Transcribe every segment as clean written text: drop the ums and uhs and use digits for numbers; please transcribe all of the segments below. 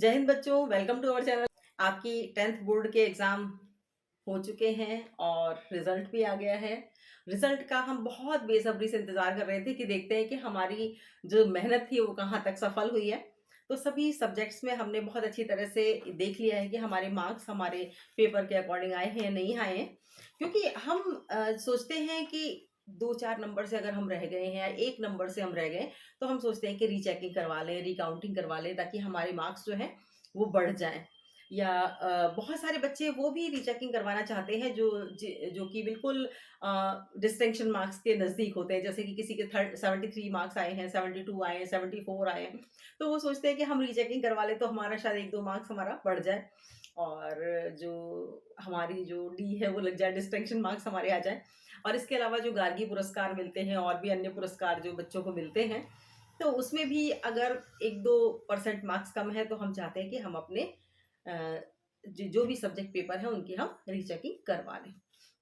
जय हिंद बच्चों, welcome to our channel. आपकी 10th बोर्ड के एग्ज़ाम हो चुके हैं और रिज़ल्ट भी आ गया है। रिज़ल्ट का हम बहुत बेसब्री से इंतज़ार कर रहे थे कि देखते हैं कि हमारी जो मेहनत थी वो कहाँ तक सफल हुई है। तो सभी सब्जेक्ट्स में हमने बहुत अच्छी तरह से देख लिया है कि हमारे मार्क्स हमारे पेपर के अकॉर्डिंग आए हैं या नहीं आए हैं। क्योंकि हम सोचते हैं कि 2-4 नंबर से अगर हम रह गए हैं या 1 नंबर से हम रह गए, तो हम सोचते हैं कि रीचेकिंग करवा लें, रिकाउंटिंग करवा लें ताकि हमारे मार्क्स जो हैं वो बढ़ जाएँ। या बहुत सारे बच्चे वो भी रीचेकिंग करवाना चाहते हैं जो कि बिल्कुल डिस्टिंक्शन मार्क्स के नज़दीक होते हैं। जैसे कि किसी के 73 मार्क्स आए हैं, 72 आए हैं, 74 आए हैं। तो वो सोचते हैं कि हम रीचेकिंग करवा लें तो हमारा शायद 1-2 मार्क्स हमारा बढ़ जाए और जो हमारी जो डी है वो लग जाए, डिस्टिंक्शन मार्क्स हमारे आ जाएँ। और इसके अलावा जो गार्गी पुरस्कार मिलते हैं और भी अन्य पुरस्कार जो बच्चों को मिलते हैं, तो उसमें भी अगर 1-2% मार्क्स कम है तो हम चाहते हैं कि हम अपने अ, जो भी सब्जेक्ट पेपर है उनकी हम रीचेकिंग करवा लें।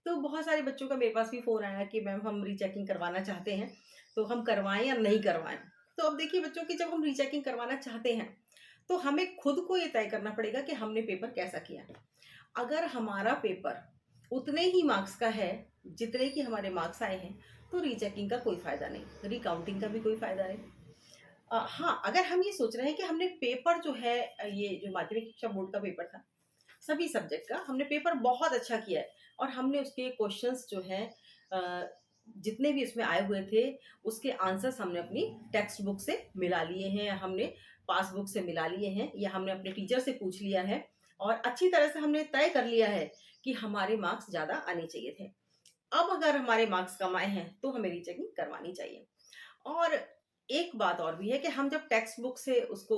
तो बहुत सारे बच्चों का मेरे पास भी फ़ोन आया कि मैम हम रीचेकिंग करवाना चाहते हैं, तो हम करवाएँ या नहीं करवाएँ? तो अब देखिए बच्चों की जब हम रीचेकिंग करवाना चाहते हैं, तो हमें खुद को ये तय करना पड़ेगा कि हमने पेपर कैसा किया। अगर हमारा पेपर उतने ही मार्क्स का है, जितने कि हमारे मार्क्स आए हैं, तो रीचेकिंग का कोई फ़ायदा नहीं, रिकाउंटिंग का भी कोई फ़ायदा नहीं। हाँ, अगर हम ये सोच रहे हैं कि हमने पेपर जो है ये जो माध्यमिक शिक्षा बोर्ड का पेपर था, सभी सब्जेक्ट का हमने पेपर बहुत अच्छा किया है और हमने उसके क्वेश्चंस जो हैं अ, जितने भी उसमें आए हुए थे, उसके आंसर्स हमने अपनी टेक्स्ट बुक से मिला लिए हैं या हमने पासबुक से मिला लिए हैं या हमने अपने टीचर से पूछ लिया है और अच्छी तरह से हमने तय कर लिया है कि हमारे मार्क्स ज़्यादा आने चाहिए थे। अब अगर हमारे मार्क्स कम आए हैं, तो हमें रीचेकिंग करवानी चाहिए। और एक बात और भी है कि हम जब टेक्स्ट बुक से उसको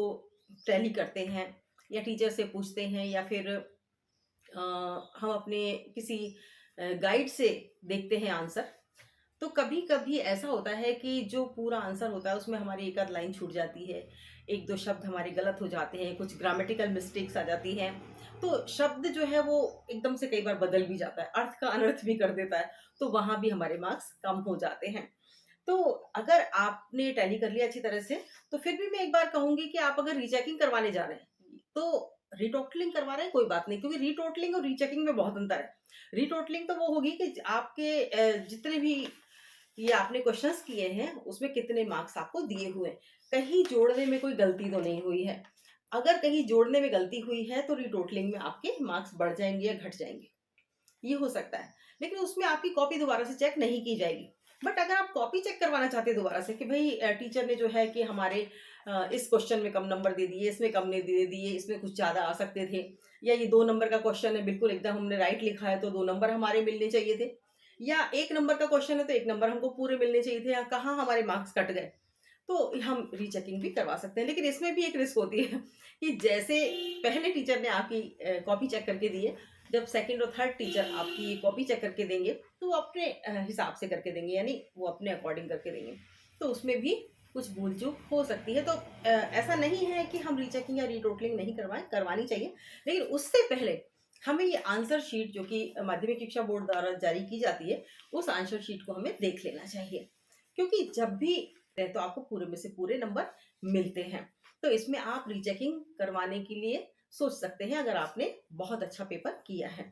टैली करते हैं या टीचर से पूछते हैं या फिर हम अपने किसी गाइड से देखते हैं आंसर, तो कभी-कभी ऐसा होता है कि जो पूरा आंसर होता है उसमें हमारी एक आध लाइन छूट जाती है, 1-2 शब्द हमारे गलत हो जाते हैं, कुछ ग्रामेटिकल मिस्टेक्स आ जाती हैं। तो शब्द जो है वो एकदम से कई बार बदल भी जाता है, अर्थ का अनर्थ भी कर देता है, तो वहाँ भी हमारे मार्क्स कम हो जाते हैं। तो अगर आपने टैली कर लिया अच्छी तरह से, तो फिर भी मैं एक बार कहूँगी कि आप अगर रीचेकिंग करवाने जा रहे हैं, तो रीटोटलिंग करवा रहे हैं कोई बात नहीं, क्योंकि रीटोटलिंग और रीचेकिंग में बहुत अंतर है। रीटोटलिंग तो वो होगी कि आपके जितने भी ये आपने क्वेश्चंस किए हैं, उसमें कितने मार्क्स आपको दिए हुए हैं। कहीं जोड़ने में कोई गलती तो नहीं हुई है। अगर कहीं जोड़ने में गलती हुई है, तो रीटोटलिंग में आपके मार्क्स बढ़ जाएँगे या घट जाएँगे। ये हो सकता है। लेकिन उसमें आपकी कॉपी दोबारा से चेक नहीं की जाएगी। बट अगर आप कॉपी चेक करवाना चाहते हैं दोबारा से कि भई टीचर ने जो है कि हमारे इस क्वेश्चन में कम नंबर दे दिए, इसमें कम नहीं दे दिए, इसमें कुछ ज़्यादा आ सकते थे या ये 2 नंबर का क्वेश्चन है, बिल्कुल एकदम हमने राइट लिखा है तो 2 नंबर हमारे मिलने चाहिए थे। या 1 नंबर का क्वेश्चन है तो 1 नंबर हमको पूरे मिलने चाहिए थे या कहाँ हमारे मार्क्स कट गए। तो हम रीचेकिंग भी करवा सकते हैं। लेकिन इसमें भी एक रिस्क होती है कि जैसे पहले टीचर ने आपकी कॉपी चेक करके दी है, जब सेकंड और थर्ड टीचर आपकी कॉपी चेक करके देंगे, तो वो अपने हिसाब से करके देंगे, यानी वो अपने अकॉर्डिंग करके देंगे। तो उसमें भी कुछ भूल-चूक हो सकती है। तो ऐसा नहीं है कि हम रीचेकिंग या रीटोटलिंग नहीं करवाएँ, करवानी चाहिए। लेकिन उससे पहले हमें ये आंसर शीट जो कि माध्यमिक शिक्षा बोर्ड द्वारा जारी की जाती है, उस आंसर शीट को हमें देख लेना चाहिए। क्योंकि जब भी तो आपको पूरे में से पूरे नंबर मिलते हैं। तो इसमें आप रीचेकिंग करवाने के लिए सोच सकते हैं अगर आपने बहुत अच्छा पेपर किया है।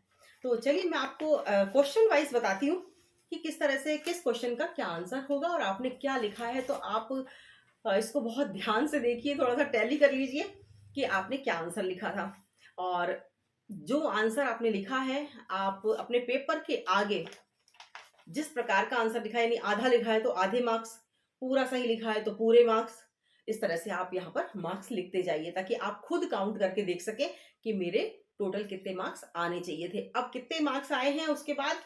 तो चलिए मैं आपको क्वेश्चन वाइज़ बताती हूँ कि किस तरह से किस क्वेश्चन का क्या आंसर होगा और आपने क्या लिखा है। तो आप इसको बहुत ध्यान से देखिए, थोड़ा-सा टैली कर लीजिए कि आपने क्या आंसर लिखा था। और जो आंसर आपने लिखा है, आप अपने पेपर के आगे जिस प्रकार का आंसर लिखा है, यानी आधा लिखा है तो आधे मार्क्स, पूरा सही लिखा है तो पूरे मार्क्स, इस तरह से आप यहाँ पर मार्क्स लिखते जाइए ताकि आप खुद काउंट करके देख सकें कि मेरे टोटल कितने मार्क्स आने चाहिए थे। अब कितने मार्क्स आए हैं उसके बाद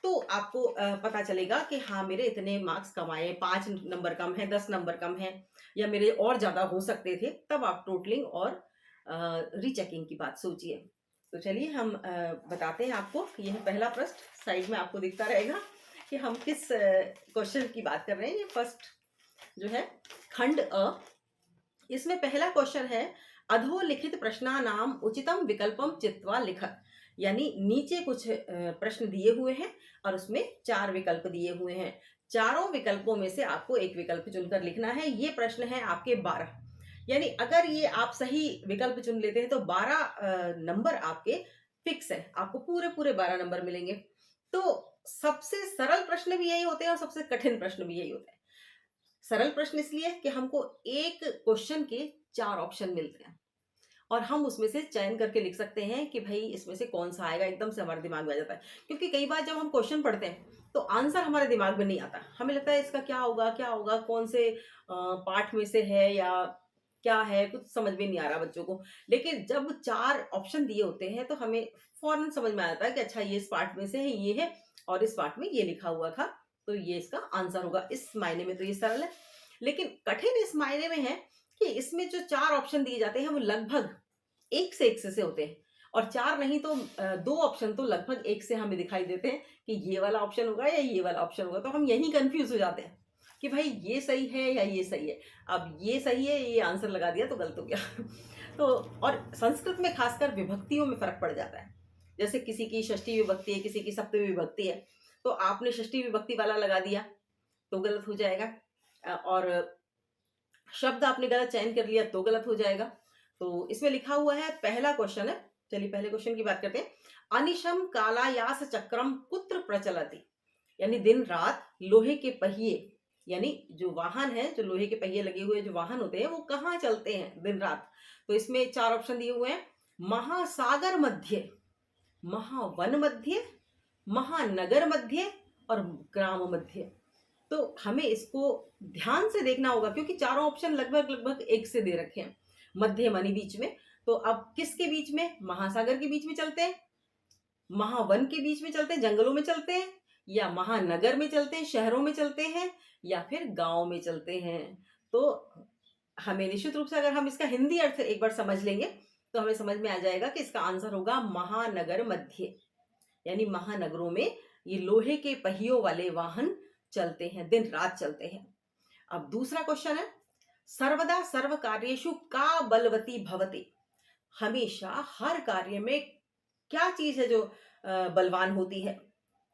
तो आपको पता चलेगा कि हाँ, मेरे इतने मार्क्स कम आए, 5 नंबर कम है, 10 नंबर कम है या मेरे और ज़्यादा हो सकते थे। तब आप टोटलिंग और रीचेकिंग की बात सोचिए। तो चलिए हम बताते हैं आपको। ये है पहला प्रश्न, साइड में आपको दिखता रहेगा कि हम किस क्वेश्चन की बात कर रहे हैं। ये फर्स्ट जो है खंड अ, इसमें पहला क्वेश्चन है अधोलिखित प्रश्नानाम उचितम विकल्पम चित्वा लिखत। यानी नीचे कुछ प्रश्न दिए हुए हैं और उसमें 4 विकल्प दिए हुए हैं। चारों विकल्पों में से आपको एक विकल्प चुनकर लिखना है। ये प्रश्न है आपके 12, यानी अगर ये आप सही विकल्प चुन लेते हैं तो 12 नंबर आपके फिक्स है, आपको पूरे-पूरे 12 नंबर मिलेंगे। तो सबसे सरल प्रश्न भी यही होते हैं और सबसे कठिन प्रश्न भी यही होते हैं। सरल प्रश्न इसलिए कि हमको एक क्वेश्चन के 4 ऑप्शन मिलते हैं और हम उसमें से चयन करके लिख सकते हैं कि भई इसमें से कौन-सा आएगा, एकदम से हमारे दिमाग में आ जाता है। क्योंकि कई बार जब हम क्वेश्चन पढ़ते हैं, तो आंसर हमारे दिमाग में नहीं आता। हमें लगता है इसका क्या होगा, कौन से पार्ट में से है या क्या है, कुछ समझ में नहीं आ रहा बच्चों को। लेकिन जब 4 ऑप्शन दिए होते हैं, तो हमें फ़ौरन समझ में आ जाता है कि अच्छा ये इस पार्ट में से है, ये है और इस पार्ट में ये लिखा हुआ था, तो ये इसका आंसर होगा। इस मायने में तो ये सरल है। लेकिन कठिन इस मायने में है कि इसमें जो 4 ऑप्शन दिए जाते हैं, वो लगभग 1 से 1 से होते हैं और 4 नहीं तो 2 ऑप्शन तो लगभग 1 से हमें दिखाई देते हैं कि ये वाला ऑप्शन होगा या ये वाला ऑप्शन होगा। तो हम यहीं कन्फ्यूज़ हो जाते हैं कि भाई ये सही है या ये सही है। अब ये सही है, ये आंसर लगा दिया तो गलत हो गया। तो और संस्कृत में खासकर विभक्तियों में फ़र्क पड़ जाता है। जैसे किसी की षष्ठी विभक्ति है, किसी की सप्तमी विभक्ति है, तो आपने षष्ठी विभक्ति वाला लगा दिया, तो गलत हो जाएगा। और शब्द आपने गलत चयन कर लिया तो गलत हो जाएगा। तो इसमें लिखा हुआ है, पहला क्वेश्चन है, चलिए पहले क्वेश्चन की बात करते हैं। अनिशम कालायास चक्रम कुत्र प्रचलति, यानी दिन रात लोहे के पहिए, यानी जो वाहन है, जो लोहे के पहिए लगे हुए जो वाहन होते हैं, वो कहाँ चलते हैं दिन रात। तो इसमें 4 ऑप्शन दिए हुए हैं, महासागर मध्य, महावन मध्य, महानगर मध्य और ग्राम मध्य। तो हमें इसको ध्यान से देखना होगा क्योंकि चारों ऑप्शन लगभग-लगभग एक से दे रखे हैं। मध्य मानी बीच में, तो अब किसके बीच में? महासागर के बीच में चलते हैं, महावन के बीच में चलते हैं, जंगलों में चलते हैं या महानगर में चलते हैं, शहरों में चलते हैं या फिर गाँव में चलते हैं। तो हमें निश्चित रूप से अगर हम इसका हिंदी अर्थ एक बार समझ लेंगे, तो हमें समझ में आ जाएगा कि इसका आंसर होगा महानगर मध्य। यानी महानगरों में ये लोहे के पहियों वाले वाहन चलते हैं, दिन रात चलते हैं। अब दूसरा क्वेश्चन है, सर्वदा सर्व कार्येषु का बलवती भवति, हमेशा हर कार्य में क्या चीज है जो बलवान होती है।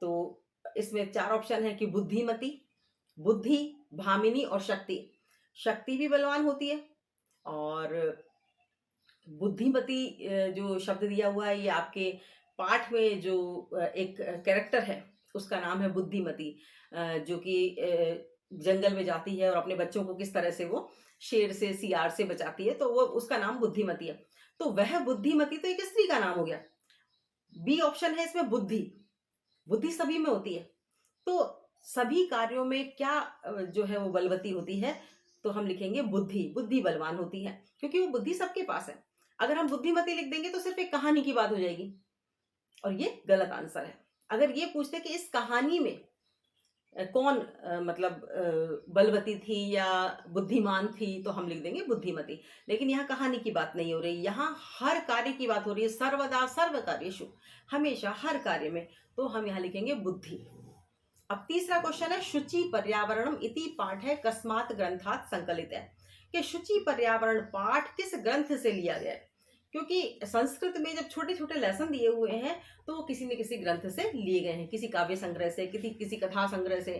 तो इसमें 4 ऑप्शन है कि बुद्धिमती, बुद्धि, भामिनी और शक्ति। शक्ति भी बलवान होती है और बुद्धिमती जो शब्द दिया हुआ है ये आपके पाठ में जो एक कैरेक्टर है उसका नाम है बुद्धिमती, जो कि जंगल में जाती है और अपने बच्चों को किस तरह से वो शेर से सियार से बचाती है, तो वो उसका नाम बुद्धिमती है। तो वह बुद्धिमती तो एक स्त्री का नाम हो गया। बी ऑप्शन है इसमें बुद्धि, बुद्धि सभी में होती है। तो सभी कार्यों में क्या जो है वो बलवती होती है, तो हम लिखेंगे बुद्धि, बुद्धि बलवान होती है क्योंकि वो बुद्धि सबके पास है। अगर हम बुद्धिमती लिख देंगे तो सिर्फ एक कहानी की बात हो जाएगी और ये गलत आंसर है। अगर ये पूछते कि इस कहानी में कौन मतलब बलवती थी या बुद्धिमान थी, तो हम लिख देंगे बुद्धिमती। लेकिन यहाँ कहानी की बात नहीं हो रही, यहाँ हर कार्य की बात हो रही है, सर्वदा सर्व कार्येषु, हमेशा हर कार्य में, तो हम यहाँ लिखेंगे बुद्धि। अब तीसरा क्वेश्चन है, शुचि पर्यावरणम इति पाठ है कस्मात् ग्रंथात् संकलित है, कि शुचि पर्यावरण पाठ किस ग्रंथ से लिया गया है। क्योंकि संस्कृत में जब छोटे-छोटे लेसन दिए हुए हैं, तो वो किसी न किसी ग्रंथ से लिए गए हैं, किसी काव्य संग्रह से, किसी किसी कथा संग्रह से,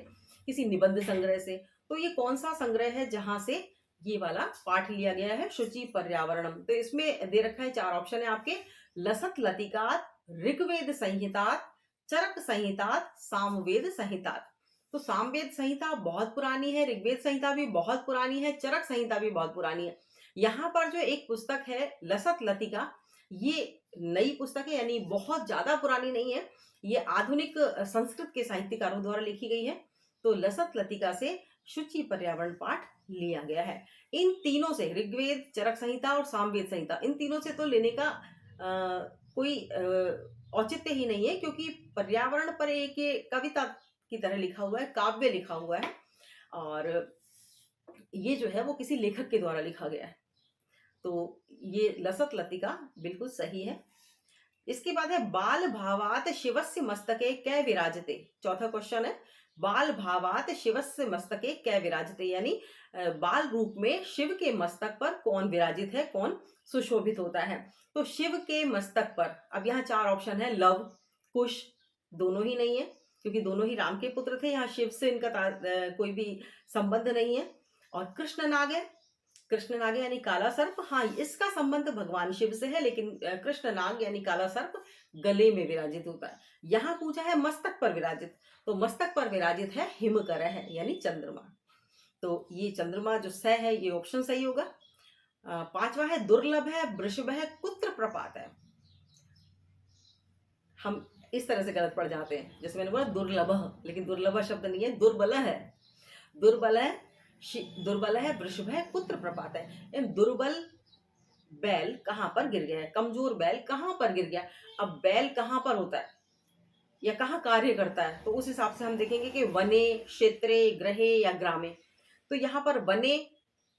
किसी निबंध संग्रह से। तो ये कौन-सा संग्रह है जहाँ से ये वाला पाठ लिया गया है, शुचि पर्यावरणम। तो इसमें दे रखा है 4 ऑप्शन है आपके, लसत लतिकात्, ऋग्वेद संहितात्, चरक संहितात्, सामवेद संहितात्। तो सामवेद संहिता बहुत पुरानी है, ऋग्वेद संहिता भी बहुत पुरानी है, चरक संहिता भी बहुत पुरानी है। यहाँ पर जो एक पुस्तक है लसत लतिका, ये नई पुस्तक है यानी बहुत ज़्यादा पुरानी नहीं है। ये आधुनिक संस्कृत के साहित्यकारों द्वारा लिखी गई है। तो लसत लतिका से शुचि पर्यावरण पाठ लिया गया है। इन तीनों से ऋग्वेद, चरक संहिता और सामवेद संहिता, इन तीनों से तो लेने का कोई औचित्य ही नहीं है क्योंकि पर्यावरण पर एक ये कविता की तरह लिखा हुआ है, काव्य लिखा हुआ है और ये जो है वो किसी लेखक के द्वारा लिखा गया है। तो ये लसत लतिका बिल्कुल सही है। इसके बाद है, बाल भावात शिवस्य मस्तके कै विराजते। चौथा क्वेश्चन है, बाल भावात शिवस्य मस्तके कै विराजते, यानी बाल रूप में शिव के मस्तक पर कौन विराजित है, कौन सुशोभित होता है। तो शिव के मस्तक पर, अब यहाँ 4 ऑप्शन है, लव, कुश, दोनों ही नहीं है क्योंकि दोनों ही राम के पुत्र थे, यहाँ शिव से इनका कोई भी संबंध नहीं है। और कृष्ण नाग है, कृष्ण नाग यानी काला सर्प, हाँ इसका संबंध भगवान शिव से है, लेकिन कृष्ण नाग यानी काला सर्प गले में विराजित होता है। यहाँ पूछा है मस्तक पर विराजित, तो मस्तक पर विराजित है हिमकर है यानी चंद्रमा। तो ये चंद्रमा जो स है ये ऑप्शन सही होगा। पांचवा है दुर्लभ है, वृषभ है, कुत्र प्रपात है। हम इस तरह से गलत पड़ जाते हैं, जैसे मैंने बोला दुर्लभ, लेकिन दुर्लभ शब्द नहीं है, दुर्बल है। दुर्बल है, दुर्बल है, वृषभ है, कुत्र प्रपात है। इन दुर्बल बैल कहाँ पर गिर गया है, कमजोर बैल कहाँ पर गिर गया। अब बैल कहाँ पर होता है या कहाँ कार्य करता है, तो उस हिसाब से हम देखेंगे कि वने, क्षेत्रे, ग्रहे या ग्रामे। तो यहाँ पर वने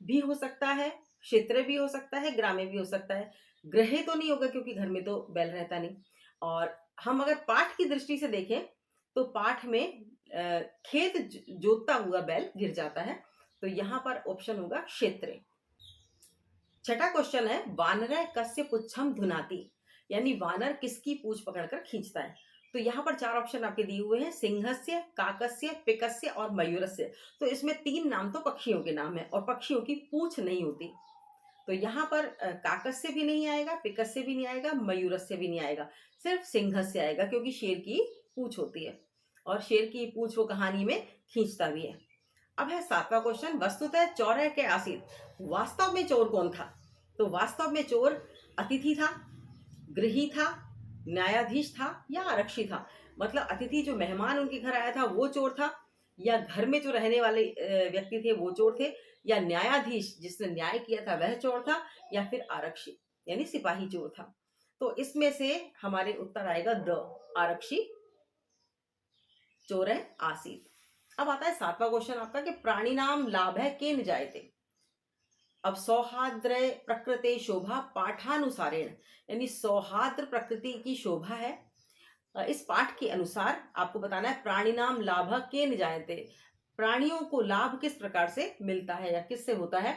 भी हो सकता है, क्षेत्र भी हो सकता है, ग्रामे भी हो सकता है। ग्रहे तो नहीं होगा क्योंकि घर में तो बैल रहता नहीं। और हम अगर पाठ की दृष्टि से देखें तो पाठ में खेत जोतता हुआ बैल गिर जाता है, तो यहाँ पर ऑप्शन होगा क्षेत्र। छठा क्वेश्चन है वानर कस्य पुच्छम धुनाती, यानी वानर किसकी पूछ पकड़कर खींचता है। तो यहाँ पर चार ऑप्शन आपके दिए हुए हैं, सिंहस्य, काकस्य, पिकस्य और मयूरस्य। तो इसमें तीन नाम तो पक्षियों के नाम है और पक्षियों की पूछ नहीं होती। तो यहाँ पर काकस्य भी नहीं आएगा, पिकस्य भी नहीं आएगा, मयूरस्य भी नहीं आएगा, सिर्फ सिंहस्य आएगा क्योंकि शेर की पूछ होती है और शेर की पूछ वो कहानी में खींचता भी है। अब है सातवां क्वेश्चन, वस्तुतः चौर के आसित, वास्तव में चोर कौन था। तो वास्तव में चोर अतिथि था, गृही था, न्यायाधीश था या आरक्षी था। मतलब अतिथि जो मेहमान उनके घर आया था वो चोर था, या घर में जो रहने वाले व्यक्ति थे वो चोर थे, या न्यायाधीश जिसने न्याय किया था वह चोर था, या फिर आरक्षी यानी सिपाही चोर था। तो इसमें से हमारे उत्तर आएगा द, आरक्षी चोर है आसित। अब आता है सातवां क्वेश्चन आपका कि प्राणी नाम लाभ है केन जायते। अब सौहार्द्र प्रकृति शोभा पाठानुसारेण, यानी सौहार्द्र प्रकृति की शोभा है। इस पाठ के अनुसार आपको बताना है प्राणी नाम लाभ केन जायते, प्राणियों को लाभ किस प्रकार से मिलता है या किससे होता है।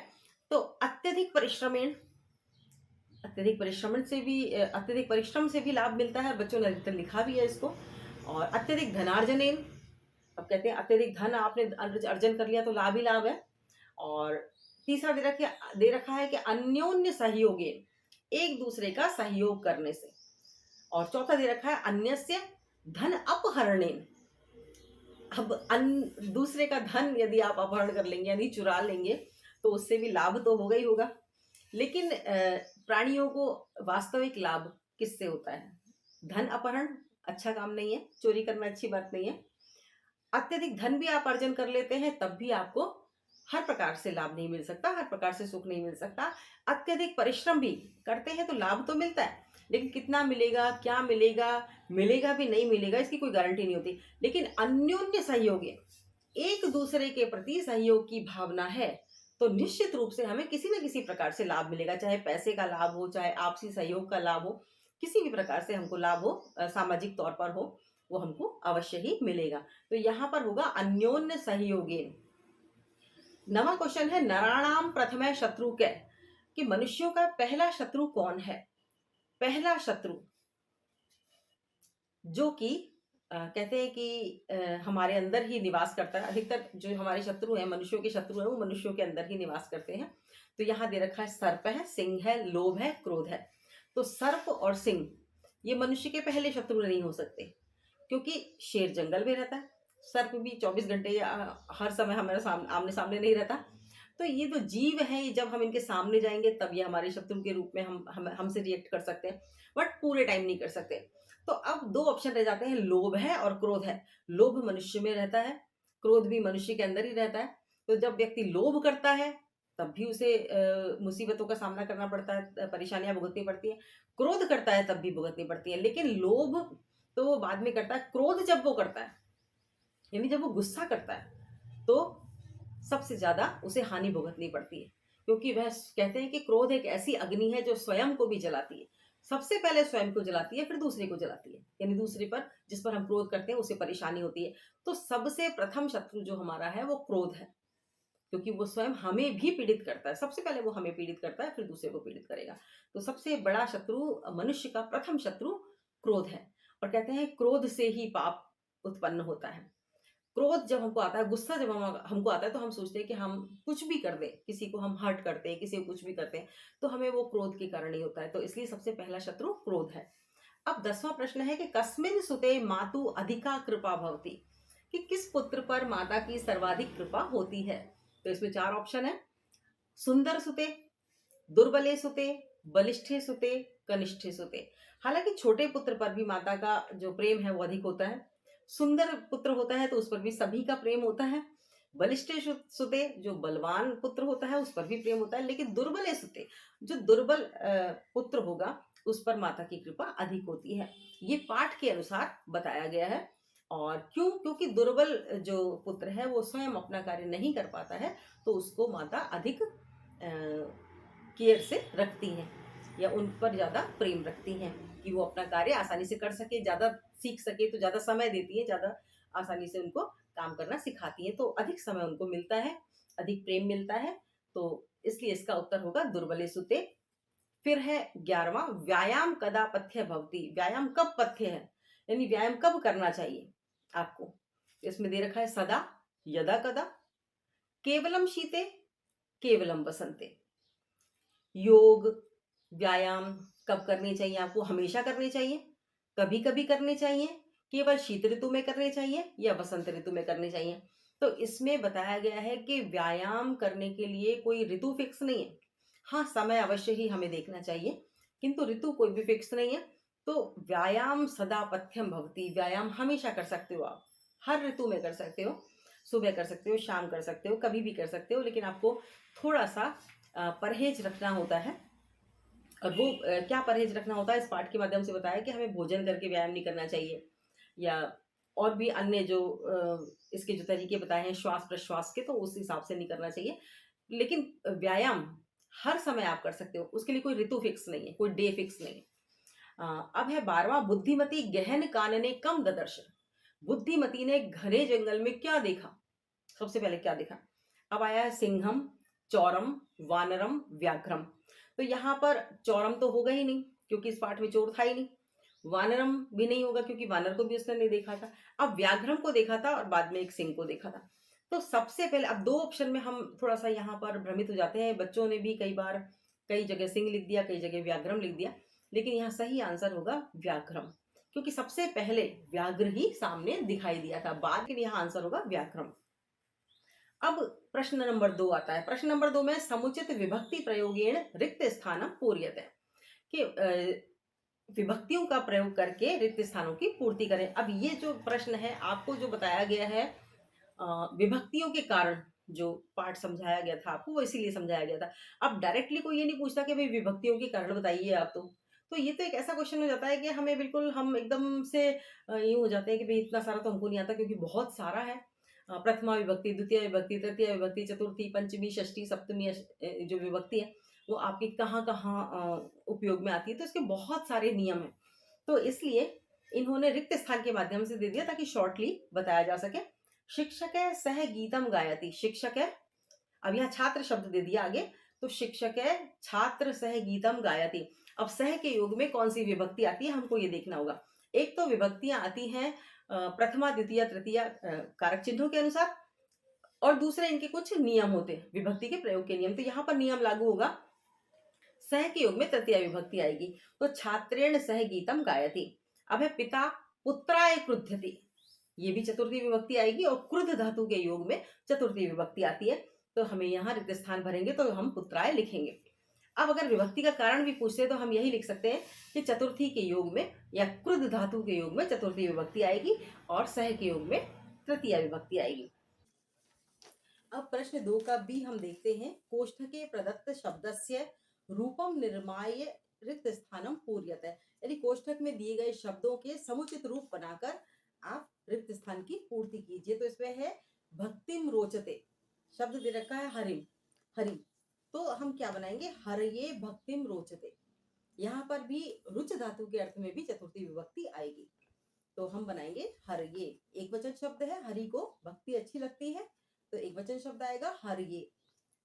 तो अत्यधिक परिश्रमेण, अत्यधिक परिश्रम से भी लाभ मिलता है, बच्चों ने लिखा भी है इसको। और अत्यधिक धनार्जनेन, अब कहते हैं अत्यधिक धन आपने अर्जन कर लिया तो लाभ ही लाभ है। और तीसरा दे रखा है कि अन्योन्य सहयोगे, एक दूसरे का सहयोग करने से। और चौथा दे रखा है अन्यस्य धन अपहरणेन, अब दूसरे का धन यदि आप अपहरण कर लेंगे यानी चुरा लेंगे तो उससे भी लाभ तो होगा ही होगा। लेकिन प्राणियों को वास्तविक लाभ किससे होता है। धन अपहरण अच्छा काम नहीं है, चोरी करना अच्छी बात नहीं है। अत्यधिक धन भी आप अर्जन कर लेते हैं तब भी आपको हर प्रकार से लाभ नहीं मिल सकता, हर प्रकार से सुख नहीं मिल सकता। अत्यधिक परिश्रम भी करते हैं तो लाभ तो मिलता है, लेकिन कितना मिलेगा, क्या मिलेगा, मिलेगा भी नहीं मिलेगा इसकी कोई गारंटी नहीं होती। लेकिन अन्योन्य सहयोग, एक दूसरे के प्रति सहयोग की भावना है तो निश्चित रूप से हमें किसी न किसी प्रकार से लाभ मिलेगा, चाहे पैसे का लाभ हो, चाहे आपसी सहयोग का लाभ हो, किसी भी प्रकार से हमको लाभ हो, सामाजिक तौर पर हो, वो हमको अवश्य ही मिलेगा। तो यहाँ पर होगा अन्योन्य सहयोगे। नवा क्वेश्चन है नराणाम प्रथम शत्रु के, कि मनुष्यों का पहला शत्रु कौन है। पहला शत्रु जो कि कहते हैं कि हमारे अंदर ही निवास करता है। अधिकतर जो हमारे शत्रु हैं, मनुष्यों के शत्रु हैं, वो मनुष्यों के अंदर ही निवास करते हैं। तो यहाँ दे रखा है सर्प है, सिंह है, लोभ है, क्रोध है। तो सर्प और सिंह ये मनुष्य के पहले शत्रु नहीं हो सकते, क्योंकि शेर जंगल में रहता है, सर्प भी 24 घंटे या हर समय हमारे आमने सामने नहीं रहता। तो ये जो जीव है, ये जब हम इनके सामने जाएंगे तब ये हमारे शत्रु के रूप में हमसे रिएक्ट कर सकते हैं, बट पूरे टाइम नहीं कर सकते। तो अब दो ऑप्शन रह जाते हैं, लोभ है और क्रोध है। लोभ मनुष्य में रहता है, क्रोध भी मनुष्य के अंदर ही रहता है। तो जब व्यक्ति लोभ करता है तब भी उसे मुसीबतों का सामना करना पड़ता है, परेशानियां भुगतनी पड़ती है। क्रोध करता है तब भी भुगतनी पड़ती है। लेकिन लोभ तो वो बाद में करता है, क्रोध जब वो करता है यानी जब वो गुस्सा करता है तो सबसे ज्यादा उसे हानि भुगतनी पड़ती है, क्योंकि वह कहते हैं कि क्रोध एक ऐसी अग्नि है जो स्वयं को भी जलाती है। सबसे पहले स्वयं को जलाती है, फिर दूसरे को जलाती है, यानी दूसरे पर जिस पर हम क्रोध करते हैं उसे परेशानी होती है। तो सबसे प्रथम शत्रु जो हमारा है वो क्रोध है, क्योंकि वो स्वयं हमें भी पीड़ित करता है। सबसे पहले वो हमें पीड़ित करता है, फिर दूसरे को पीड़ित करेगा। तो सबसे बड़ा शत्रु, मनुष्य का प्रथम शत्रु क्रोध है। और कहते हैं क्रोध से ही पाप उत्पन्न होता है। क्रोध जब हमको आता है, गुस्सा जब हमको आता है, तो हम सोचते हैं कि हम कुछ भी कर दें, किसी को हम हर्ट करते हैं, किसी को कुछ भी करते हैं, तो हमें वो क्रोध के कारण ही होता है। तो इसलिए सबसे पहला शत्रु क्रोध है। अब 10वां प्रश्न है कि कस्मिन् सुते मातु अधिका कृपा भवति, कि किस पुत्र पर माता की सर्वाधिक कृपा होती है। तो इसमें 4 ऑप्शन है: सुंदर सुते, दुर्बले सुते, बलिष्ठे सुते, कनिष्ठे सुते। हालांकि छोटे पुत्र पर भी माता का जो प्रेम है वो अधिक होता है। सुंदर पुत्र होता है तो उस पर भी सभी का प्रेम होता है। बलिष्ठे सुते, जो बलवान पुत्र होता है उस पर भी प्रेम होता है। लेकिन दुर्बले सुते, जो दुर्बल पुत्र होगा उस पर माता की कृपा अधिक होती है। ये पाठ के अनुसार बताया गया है। और क्यों? क्योंकि दुर्बल जो पुत्र है वो स्वयं अपना कार्य नहीं कर पाता है, तो उसको माता अधिक केयर से रखती हैं, या उन पर ज़्यादा प्रेम रखती हैं कि वो अपना कार्य आसानी से कर सके, ज़्यादा सीख सके, तो ज़्यादा समय देती है, ज़्यादा आसानी से उनको काम करना सिखाती हैं, तो अधिक समय उनको मिलता है, अधिक प्रेम मिलता है। तो इसलिए इसका उत्तर होगा दुर्बले सुते। फिर है 11वां, व्यायाम कदा पथ्य भवति। व्यायाम कब पथ्य है, यानी व्यायाम कब करना चाहिए आपको। इसमें दे रखा है सदा, यदा कदा, केवलम शीते, केवलम बसंते। योग, व्यायाम कब करने चाहिए आपको? हमेशा करने चाहिए, कभी-कभी करने चाहिए, केवल शीत ऋतु में करने चाहिए, या बसंत ऋतु में करने चाहिए। तो इसमें बताया गया है कि व्यायाम करने के लिए कोई ऋतु फिक्स नहीं है। हाँ, समय अवश्य ही हमें देखना चाहिए, किंतु ऋतु कोई भी फिक्स नहीं है। तो व्यायाम सदा पथ्यम भवति, व्यायाम हमेशा कर सकते हो आप, हर ऋतु में कर सकते हो, सुबह कर सकते हो, शाम कर सकते हो, कभी भी कर सकते हो, लेकिन आपको थोड़ा-सा परहेज रखना होता है। और वो क्या परहेज रखना होता है, इस पाठ के माध्यम से बताया कि हमें भोजन करके व्यायाम नहीं करना चाहिए, या और भी अन्य जो इसके जो तरीके बताए हैं श्वास प्रश्वास के, तो उस हिसाब से नहीं करना चाहिए। लेकिन व्यायाम हर समय आप कर सकते हो, उसके लिए कोई ऋतु फिक्स नहीं है, कोई डे फिक्स नहीं है। अब है 12वां, बुद्धिमती गहन कानने कम ददर्श। बुद्धिमती ने घने जंगल में क्या देखा? सबसे पहले क्या देखा? अब आया है सिंहम, चौरम, वानरम, व्याघ्रम। तो यहाँ पर चौरम तो होगा ही नहीं, क्योंकि इस पाठ में चोर था ही नहीं। वानरम भी नहीं होगा, क्योंकि वानर को भी उसने नहीं देखा था। अब व्याघ्रम को देखा था और बाद में एक सिंह को देखा था। तो सबसे पहले अब 2 ऑप्शन में हम थोड़ा-सा यहाँ पर भ्रमित हो जाते हैं। बच्चों ने भी कई बार कई जगह सिंह लिख दिया, कई जगह व्याघ्रम लिख दिया। लेकिन यहाँ सही आंसर होगा व्याघ्रम, क्योंकि सबसे पहले व्याघ्र ही सामने दिखाई दिया था। बाद के लिए यहाँ आंसर होगा व्याघ्रम। अब प्रश्न नंबर 2 आता है। प्रश्न नंबर 2 में समुचित विभक्ति प्रयोगेण रिक्त स्थानम पूर्यते, कि विभक्तियों का प्रयोग करके रिक्त स्थानों की पूर्ति करें। अब ये जो प्रश्न है आपको जो बताया गया है विभक्तियों के कारण, जो पाठ समझाया गया था आपको वो इसीलिए समझाया गया था। अब डायरेक्टली कोई ये नहीं पूछता कि भाई विभक्तियों के कारण बताइए आप। तो ये तो एक ऐसा क्वेश्चन हो जाता है कि हमें बिल्कुल हम एकदम से यूँ हो जाते हैं कि भाई इतना सारा तो हमको नहीं आता, क्योंकि बहुत सारा है। प्रथमा विभक्ति, द्वितीय विभक्ति, तृतीय विभक्ति, चतुर्थी, पंचमी, षष्ठी, सप्तमी, जो विभक्ति है वो आपकी कहाँ-कहाँ उपयोग में आती है, तो इसके बहुत सारे नियम हैं। तो इसलिए इन्होंने रिक्त स्थान के माध्यम से दे दिया ताकि शॉर्टली बताया जा सके। शिक्षक है सह गीतम गायति, शिक्षक है, अब यहाँ छात्र शब्द दे दिया आगे, तो शिक्षक है छात्र सह गीतम गायति। अब सह के योग में कौन सी विभक्ति आती है हमको ये देखना होगा। एक तो विभक्तियां आती हैं प्रथमा, द्वितीय, तृतीय कारक चिन्हों के अनुसार, और दूसरे इनके कुछ नियम होते हैं, विभक्ति के प्रयोग के नियम। तो यहाँ पर नियम लागू होगा, सह के योग में तृतीय विभक्ति आएगी, तो छात्रेण सह गीतम गायति। अब है पिता पुत्राय क्रुध्यति, ये भी चतुर्थी विभक्ति आएगी, और क्रुद्ध धातु के योग में चतुर्थी विभक्ति आती है। तो हमें यहाँ रिक्त स्थान भरेंगे तो हम पुत्राय लिखेंगे। अब अगर विभक्ति का कारण भी पूछते हैं तो हम यही लिख सकते हैं कि चतुर्थी के योग में या क्रुद्ध धातु के योग में चतुर्थी विभक्ति आएगी, और सह के योग में तृतीय विभक्ति आएगी। अब प्रश्न 2 का भी हम देखते हैं। कोष्ठके प्रदत्त शब्दस्य रूपम निर्माय रिक्त स्थानम पूर्यते, यानी कोष्ठक में दिए गए शब्दों के समुचित रूप बनाकर आप रिक्त स्थान की पूर्ति कीजिए। तो इसमें है भक्तिम रोचते, शब्द दे रखा है हरिम, हरि, तो हम क्या बनाएंगे, हरये भक्तिम रोचते। यहाँ पर भी रुच धातु के अर्थ में भी चतुर्थी विभक्ति आएगी, तो हम बनाएंगे हरये। एक वचन शब्द है, हरि को भक्ति अच्छी लगती है, तो एक वचन शब्द आएगा हरये।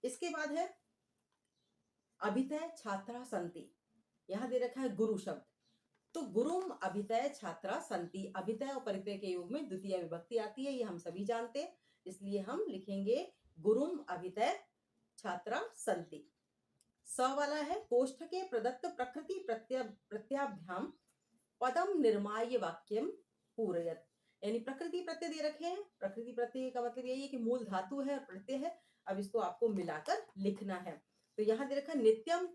इसके बाद है अभितय छात्रा संति, यहाँ दे रखा है गुरु शब्द, तो गुरुम अभितय छात्रा संति, अभितय और परितय के योग में द्वितीय विभक्ति आती है, ये हम सभी जानते हैं, इसलिए हम लिखेंगे गुरुम अभितय छात्रा संति। स वाला है कोष्ठके प्रदत्त प्रकृति प्रत्याभ्याम पदम निर्माय वाक्यम पूरयत, यानी प्रकृति प्रत्यय दे रखे हैं। प्रकृति प्रत्यय का मतलब यही है कि मूल धातु है और प्रत्यय है, अब इसको आपको मिलाकर लिखना है। तो यहाँ दे रखा नित्यम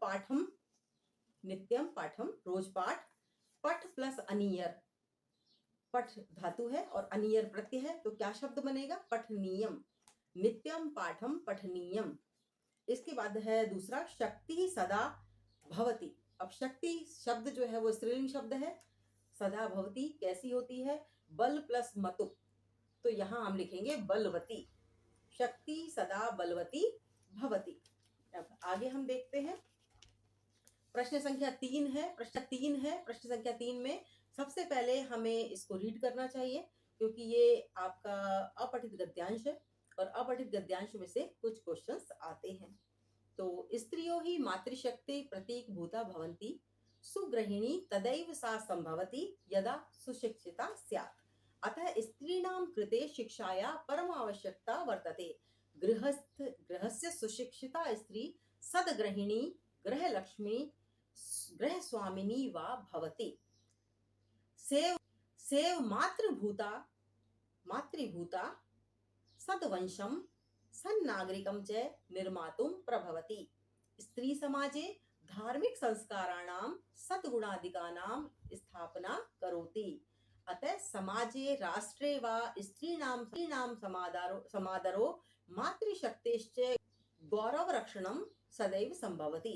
पाठम रोज पाठ, पठ प्लस अनियर, पठ धातु है और अनियर प्रत्यय है, तो क्या शब्द बनेगा? पठनीयम, नित्यम पाठम पठनीयम। इसके बाद है दूसरा शक्ति सदा भवति। अब शक्ति शब्द जो है वो स्त्रीलिंग शब्द है, सदा भवति कैसी होती है? बल प्लस मतु, तो यहाँ हम लिखेंगे बलवती, शक्ति सदा बलवती भवति। अब आगे हम देखते हैं, प्रश्न संख्या 3 है। प्रश्न संख्या 3 में सबसे पहले हमें इसको रीड करना चाहिए, क्योंकि ये आपका अपठित गद्यांश है और अपठित गद्यांश में से कुछ क्वेश्चंस आते हैं। तो स्त्रियों ही मातृशक्ति प्रतीक भूता भवन्ति, सुगृहिणी तदैव सा संभवति यदा सुशिक्षिता स्यात्। अतः स्त्रीणां कृते शिक्षाया परमावश्यकता वर्तते। गृहस्य सुशिक्षिता स्त्री सद्गृहिणी, गृहलक्ष्मी, गृहस्वामिनी वा भवति। सेव मातृभूता सद्वंशं सन्नागरिकं च निर्मातुं प्रभवति। स्त्री समाजे धार्मिक संस्काराणां सद्गुणादिकानां स्थापना करोति। अतः समाजे राष्ट्रे वा स्त्रीणां समादरो मातृशक्तेश्च गौरवरक्षणं सदैव संभवति।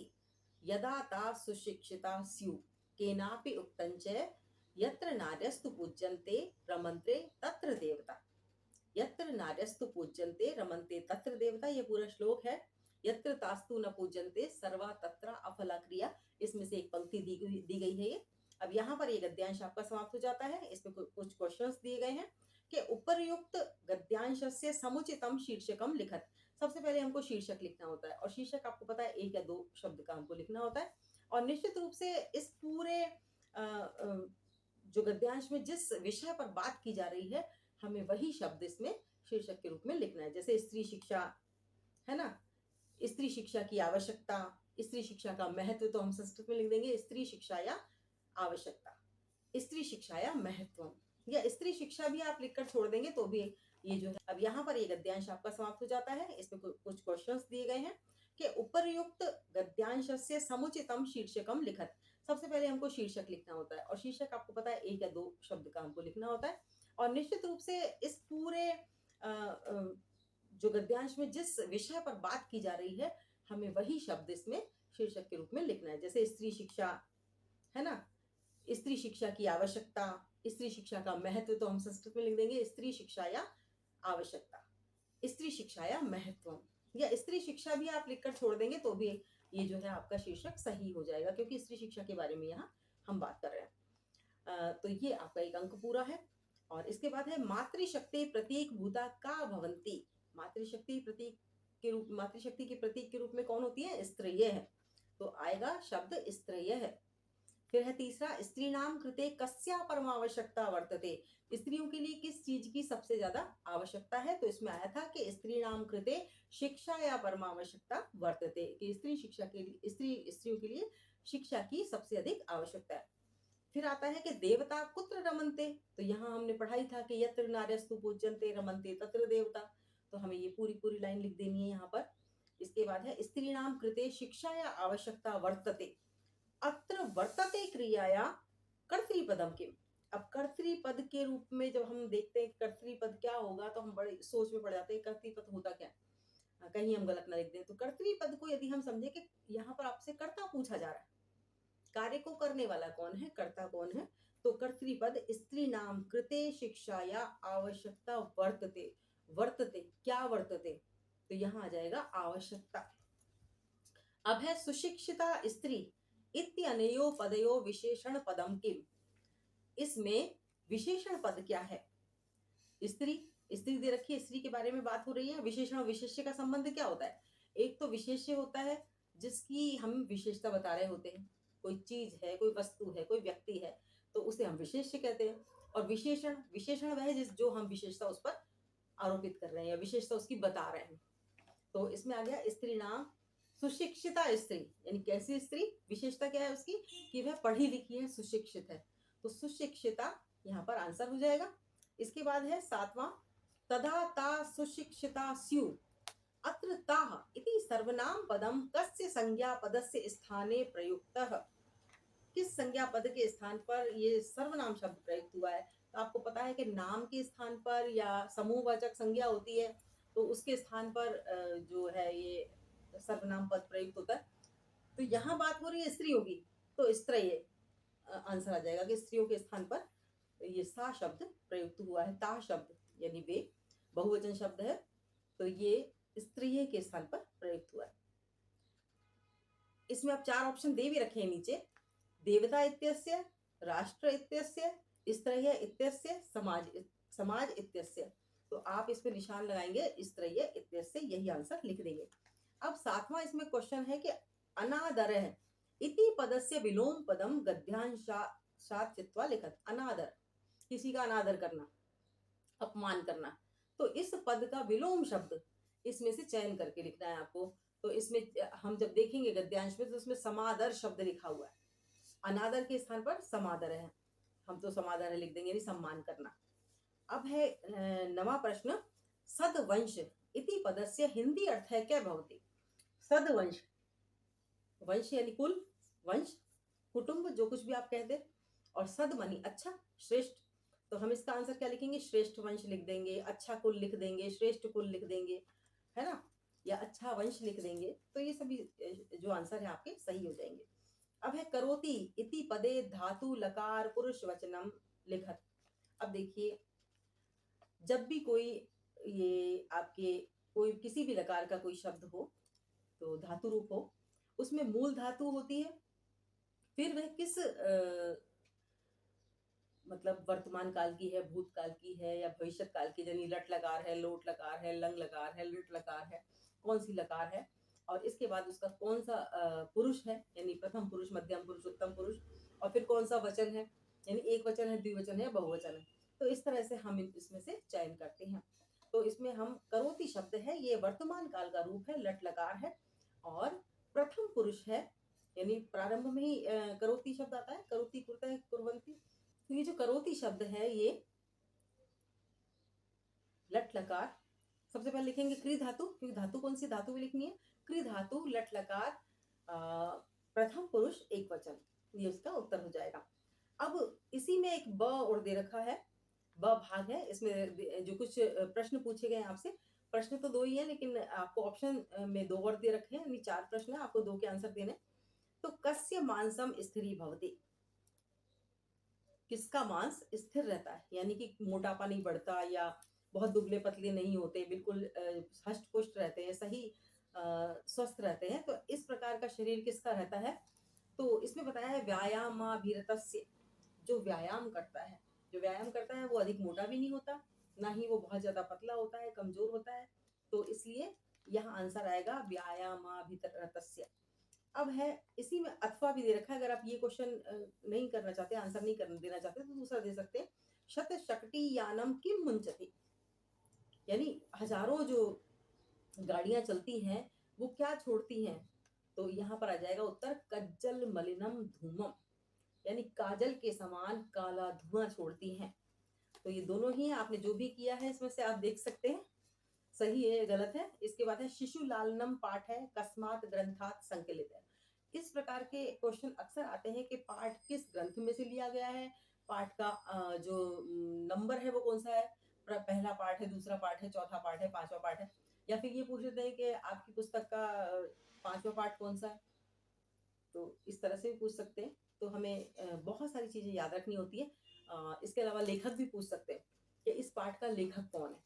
यदा ता सुशिक्षिता स्युः। केनापि उक्तं च यत्र नार्यस्तु पूज्यन्ते रमन्ते तत्र देवता। यत्र नार्यस्तु पूज्यन्ते रमन्ते तत्र देवता, ये पूरा श्लोक है। यत्र तास्तु न पूज्यन्ते सर्वा तत्र अफला क्रिया, इसमें से एक पंक्ति दी गई है ये। अब यहाँ पर ये गद्यांश आपका समाप्त हो जाता है। इसमें कुछ क्वेश्चंस दिए गए हैं कि उपर्युक्त गद्यांशस्य समुचितम शीर्षकम लिखत। सबसे पहले हमको शीर्षक लिखना होता है, और शीर्षक आपको पता है 1 या 2 शब्द का हमको लिखना होता है। और निश्चित रूप से इस पूरे जो गद्यांश में जिस विषय पर बात की जा रही है, हमें वही शब्द इसमें शीर्षक के रूप में लिखना है। जैसे स्त्री शिक्षा है ना, स्त्री शिक्षा की आवश्यकता, स्त्री शिक्षा का महत्व, तो हम संस्कृत में लिख देंगे स्त्री शिक्षा या आवश्यकता, स्त्री शिक्षा या महत्व, या स्त्री शिक्षा भी आप लिखकर छोड़ देंगे तो भी ये जो है। अब यहाँ पर ये गद्यांश आपका समाप्त हो जाता है। इसमें कुछ क्वेश्चंस दिए गए हैं कि उपर्युक्त गद्यांशस्य समुचितम शीर्षकम लिखत। सबसे पहले हमको शीर्षक लिखना होता है, और शीर्षक आपको पता है 1 या 2 शब्द का हमको लिखना होता है। और निश्चित रूप से इस पूरे जो गद्यांश में जिस विषय पर बात की जा रही है, हमें वही शब्द इसमें शीर्षक के रूप में लिखना है। जैसे स्त्री शिक्षा है ना, स्त्री शिक्षा की आवश्यकता, स्त्री शिक्षा का महत्व, तो हम संस्कृत में लिख देंगे स्त्री शिक्षा या आवश्यकता, स्त्री शिक्षा या महत्व, या स्त्री शिक्षा भी आप लिखकर छोड़ देंगे तो भी ये जो है आपका शीर्षक सही हो जाएगा, क्योंकि स्त्री शिक्षा के बारे में यहाँ हम बात कर रहे हैं। तो ये आपका 1 अंक पूरा है। और इसके बाद है मातृशक्ति प्रतीक भूता का भवन्ति। मातृशक्ति के प्रतीक के रूप में कौन होती है? स्त्रीय है, तो आएगा शब्द स्त्रीय है। फिर है तीसरा, स्त्रीणाम कृते कस्या परमावश्यकता वर्तते। स्त्रियों के लिए किस चीज की सबसे ज्यादा आवश्यकता है? तो इसमें आया था कि स्त्रीणाम कृते शिक्षा या परमावश्यकता वर्तते, कि स्त्रियों के लिए शिक्षा की सबसे अधिक आवश्यकता है। फिर आता है कि देवता कुत्र रमन्ते, तो यहाँ हमने पढ़ाई था कि यत्र नार्यस्तु पूज्यन्ते रमन्ते तत्र देवता, तो हमें ये पूरी लाइन लिख देनी है यहाँ पर। इसके बाद है स्त्रीणाम कृते शिक्षा या आवश्यकता वर्तते, अत्र वर्तते क्रियाया कर्तृपदम किम। अब कर्तृपद के रूप में जब हम देखते हैं कर्तृपद क्या होगा, तो हम बड़े सोच में पड़ जाते हैं कर्तृपद होता क्या, कहीं हम गलत ना लिख दें। तो कर्तृपद को यदि हम समझे कि यहाँ पर आपसे कर्ता पूछा जा रहा है, कार्य को करने वाला कौन है, कर्ता कौन है, तो कर्तृपद स्त्री नाम कृते शिक्षा या आवश्यकता वर्तते क्या वर्तते, तो यहाँ आ जाएगा आवश्यकता। अब है सुशिक्षिता स्त्री इत्यनयो पदयो विशेषण पदम किम। इसमें विशेषण पद क्या है? स्त्री दे रखी है, स्त्री के बारे में बात हो रही है। विशेषण और विशेष्य का संबंध क्या होता है? एक तो विशेष्य होता है जिसकी हम विशेषता बता रहे होते हैं, कोई चीज है, कोई वस्तु है, कोई व्यक्ति है, तो उसे हम विशेष्य कहते हैं। और विशेषण, विशेषण वह है जिस जो हम विशेषता उस पर आरोपित कर रहे हैं या विशेषता उसकी बता रहे हैं। तो इसमें आ गया स्त्री नाम सुशिक्षिता स्त्री, यानी कैसी स्त्री, विशेषता क्या है उसकी कि वह पढ़ी लिखी है, सुशिक्षित है, तो सुशिक्षिता यहाँ पर आंसर हो जाएगा। इसके बाद है 7वां, तदा ता सुशिक्षिता स्यु अत्र ताः इति सर्वनाम पदम कस्य संज्ञा पदस्य स्थाने प्रयुक्तः। किस संज्ञा पद के स्थान पर ये सर्वनाम शब्द प्रयुक्त हुआ है। तो आपको पता है कि नाम के स्थान पर या समूहवाचक संज्ञा होती है तो उसके स्थान पर जो है ये सर्वनाम पद प्रयुक्त होता है। तो यहाँ बात हो रही है स्त्रियों की, तो स्त्रीय आंसर आ जाएगा कि स्त्रियों के स्थान पर ये सा शब्द प्रयुक्त हुआ है। ता शब्द यानी वे बहुवचन शब्द है, तो ये स्त्रीय के स्थान पर प्रयुक्त हुआ है। इसमें आप 4 ऑप्शन दे भी रखे हैं नीचे, देवता इत्यस्य, राष्ट्र इत्यस्य, स्त्रीय इत्यस्य, समाज इत्यस्य। तो आप इस पे निशान लगाएंगे स्त्रीय इत्यस्य, यही आंसर लिख देंगे। अब 7वां इसमें क्वेश्चन है कि अनादरः इति पदस्य विलोम पदम गद्यांशात् चित्वा लिखत। अनादर, किसी का अनादर करना, अपमान करना, तो इस पद का विलोम शब्द इसमें से चयन करके लिखना है आपको। तो इसमें हम जब देखेंगे गद्यांश में तो उसमें समादर शब्द लिखा हुआ है, अनादर के स्थान पर समादर है, हम तो समादर है लिख देंगे, यानी सम्मान करना। अब है 9वां प्रश्न, सदवंश इति पदस्य हिंदी अर्थ है क्या भवति। सदवंश, वंश यानी कुल, वंश कुटुंब जो कुछ भी आप कहते, और सद मानी अच्छा, श्रेष्ठ, तो हम इसका आंसर क्या लिखेंगे, श्रेष्ठ वंश लिख देंगे, अच्छा कुल लिख देंगे, श्रेष्ठ कुल लिख देंगे, है ना, या अच्छा वंश लिख देंगे। तो ये सभी जो आंसर है आपके सही हो जाएंगे। अब है करोति इति पदे धातु लकार पुरुष वचनम लिखत। अब देखिए जब भी कोई ये आपके कोई किसी भी लकार का कोई शब्द हो तो धातु रूप हो, उसमें मूल धातु होती है, फिर वह किस मतलब वर्तमान काल की है, भूतकाल की है या भविष्य काल की, यानी लट लकार है, लोट लकार है, लंग लकार है, लुट लकार है, कौन सी लकार है, और इसके बाद उसका कौन सा पुरुष है, यानी प्रथम पुरुष, मध्यम पुरुष, उत्तम पुरुष, और फिर कौन सा वचन है, यानी एक वचन है, द्विवचन है, बहुवचन है। तो इस तरह से हम इसमें से चयन करते हैं। तो इसमें हम करोति शब्द है, ये वर्तमान काल का रूप है, लट लकार है, और प्रथम पुरुष है, यानी प्रारंभ में ही करोति शब्द आता है, करोति कुर्ता कुर्वंती। तो ये जो करोति शब्द है ये लट लकार, सबसे पहले लिखेंगे क्री धातु, क्योंकि धातु कौन सी धातु भी लिखनी है, क्री धातु लट लकार प्रथम पुरुष एक वचन, ये उसका उत्तर हो जाएगा। अब इसी में एक ब और दे रखा है, ब भाग है, इसमें जो कुछ प्रश्न पूछे गए आपसे, प्रश्न तो 2 ही है लेकिन आपको ऑप्शन में 2 और दे रखे हैं, यानी 4 प्रश्न है, आपको 2 के आंसर देने। तो कस्य मांसम स्थिरी भवति, किसका मांस स्थिर रहता है, यानी कि मोटापा नहीं बढ़ता या बहुत दुबले पतले नहीं होते, बिल्कुल हष्ट पुष्ट रहते हैं, सही स्वस्थ रहते हैं, तो इस प्रकार का शरीर किसका रहता है। तो इसमें बताया है व्यायामाभिरतस्य, जो व्यायाम करता है, जो व्यायाम करता है वो अधिक मोटा भी नहीं होता, ना ही वो बहुत ज्यादा पतला होता है, कमजोर होता है, तो इसलिए यहाँ आंसर आएगा व्यायामाभिरतस्य। अब है इसी में अथवा भी दे रखा है, अगर आप ये क्वेश्चन नहीं करना चाहते, आंसर नहीं करना देना चाहते तो दूसरा दे सकते हैं, शत शक्ति यानम किम मुंचति, यानी हजारों जो गाड़ियां चलती हैं वो क्या छोड़ती हैं। तो यहाँ पर आ जाएगा उत्तर कज्जल मलिनम धूमम, यानी काजल के समान काला धुआं छोड़ती हैं। तो ये दोनों ही है, आपने जो भी किया है इसमें से आप देख सकते हैं सही है गलत है। इसके बाद है शिशु लालनम पाठ है कस्मात ग्रंथात संकलित है। इस प्रकार के क्वेश्चन अक्सर आते हैं कि पाठ किस ग्रंथ में से लिया गया है, पाठ का जो नंबर है वो कौन सा है, पहला पाठ है, दूसरा पाठ है, चौथा पाठ है, पांचवा पाठ है, या फिर ये पूछ लेते हैं कि आपकी पुस्तक का 5वां पाठ कौन सा है। तो इस तरह से भी पूछ सकते हैं। तो हमें बहुत सारी चीजें याद रखनी होती है। इसके अलावा लेखक भी पूछ सकते हैं कि इस पाठ का लेखक कौन है,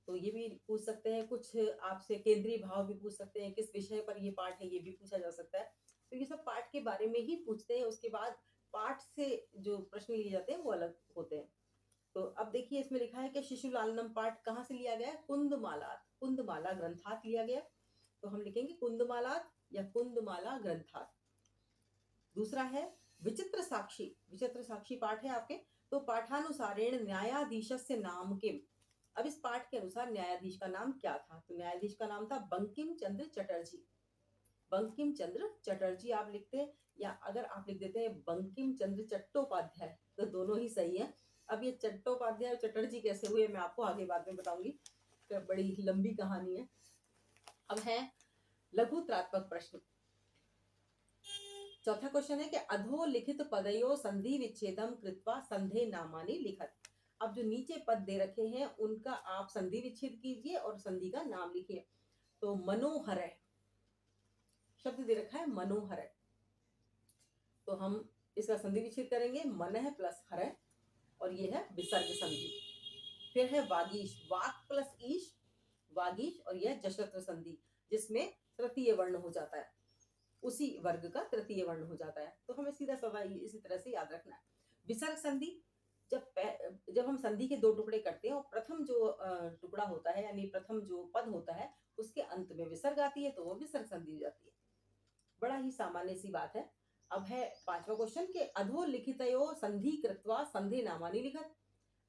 तो ये भी पूछ सकते हैं। कुछ आपसे केंद्रीय भाव भी पूछ सकते हैं, किस विषय पर ये पाठ है ये भी पूछा जा सकता है। तो ये सब पाठ के बारे में ही पूछते हैं, उसके बाद पाठ से जो प्रश्न लिए जाते हैं वो अलग होते हैं। तो अब देखिए इसमें लिखा है कि शिशु लालनम पाठ कहाँ से लिया गया है, कुंदमाला, कुंदमाला ग्रंथात लिया गया। तो हम लिखेंगे कुंदमाला या कुंदमाला ग्रंथात। दूसरा है विचित्र साक्षी पाठ है आपके। तो पाठानुसारेण न्यायाधीशस्य नाम किम। अब इस पाठ के अनुसार न्यायाधीश का नाम क्या था? तो न्यायाधीश का नाम था बंकिम चंद्र चटर्जी। बंकिम चंद्र चटर्जी आप लिखते हैं, या अगर आप लिख देते हैं बंकिम चंद्र चट्टोपाध्याय, तो दोनों ही सही है। अब ये चट्टोपाध्याय और चटर्जी कैसे हुए मैं आपको आगे बाद में बताऊंगी, तो बड़ी लंबी कहानी है। अब है लघुत्रात्मक प्रश्न। चौथा क्वेश्चन है कि अधोलिखित पदयो संधि विच्छेदम कृत्वा संधे नामानि लिखत। अब जो नीचे पद दे रखे हैं उनका आप संधि विच्छेद कीजिए और संधि का नाम लिखिए। तो मनोहर शब्द दे रखा है मनोहर, तो हम इसका संधि विच्छेद करेंगे, मन है प्लस हर है, और ये है विसर्ग संधि। फिर है वागीश, वाक प्लस ईश, वागीश, और यह जशत्व संधि जिसमें तृतीय वर्ण हो जाता है, उसी वर्ग का तृतीय वर्ण हो जाता है। तो हमें सीधा सवाल इसी तरह से याद रखना है। विसर्ग संधि, जब हम संधि के दो टुकड़े करते हैं और प्रथम जो टुकड़ा होता है यानी प्रथम जो पद होता है उसके अंत में विसर्ग आती है तो वो विसर्ग संधि हो जाती है। बड़ा ही सामान्य सी बात है। अब है पांचवा क्वेश्चन के अधोलिखितयो संधि कृत्वा संधि नामानि लिखत।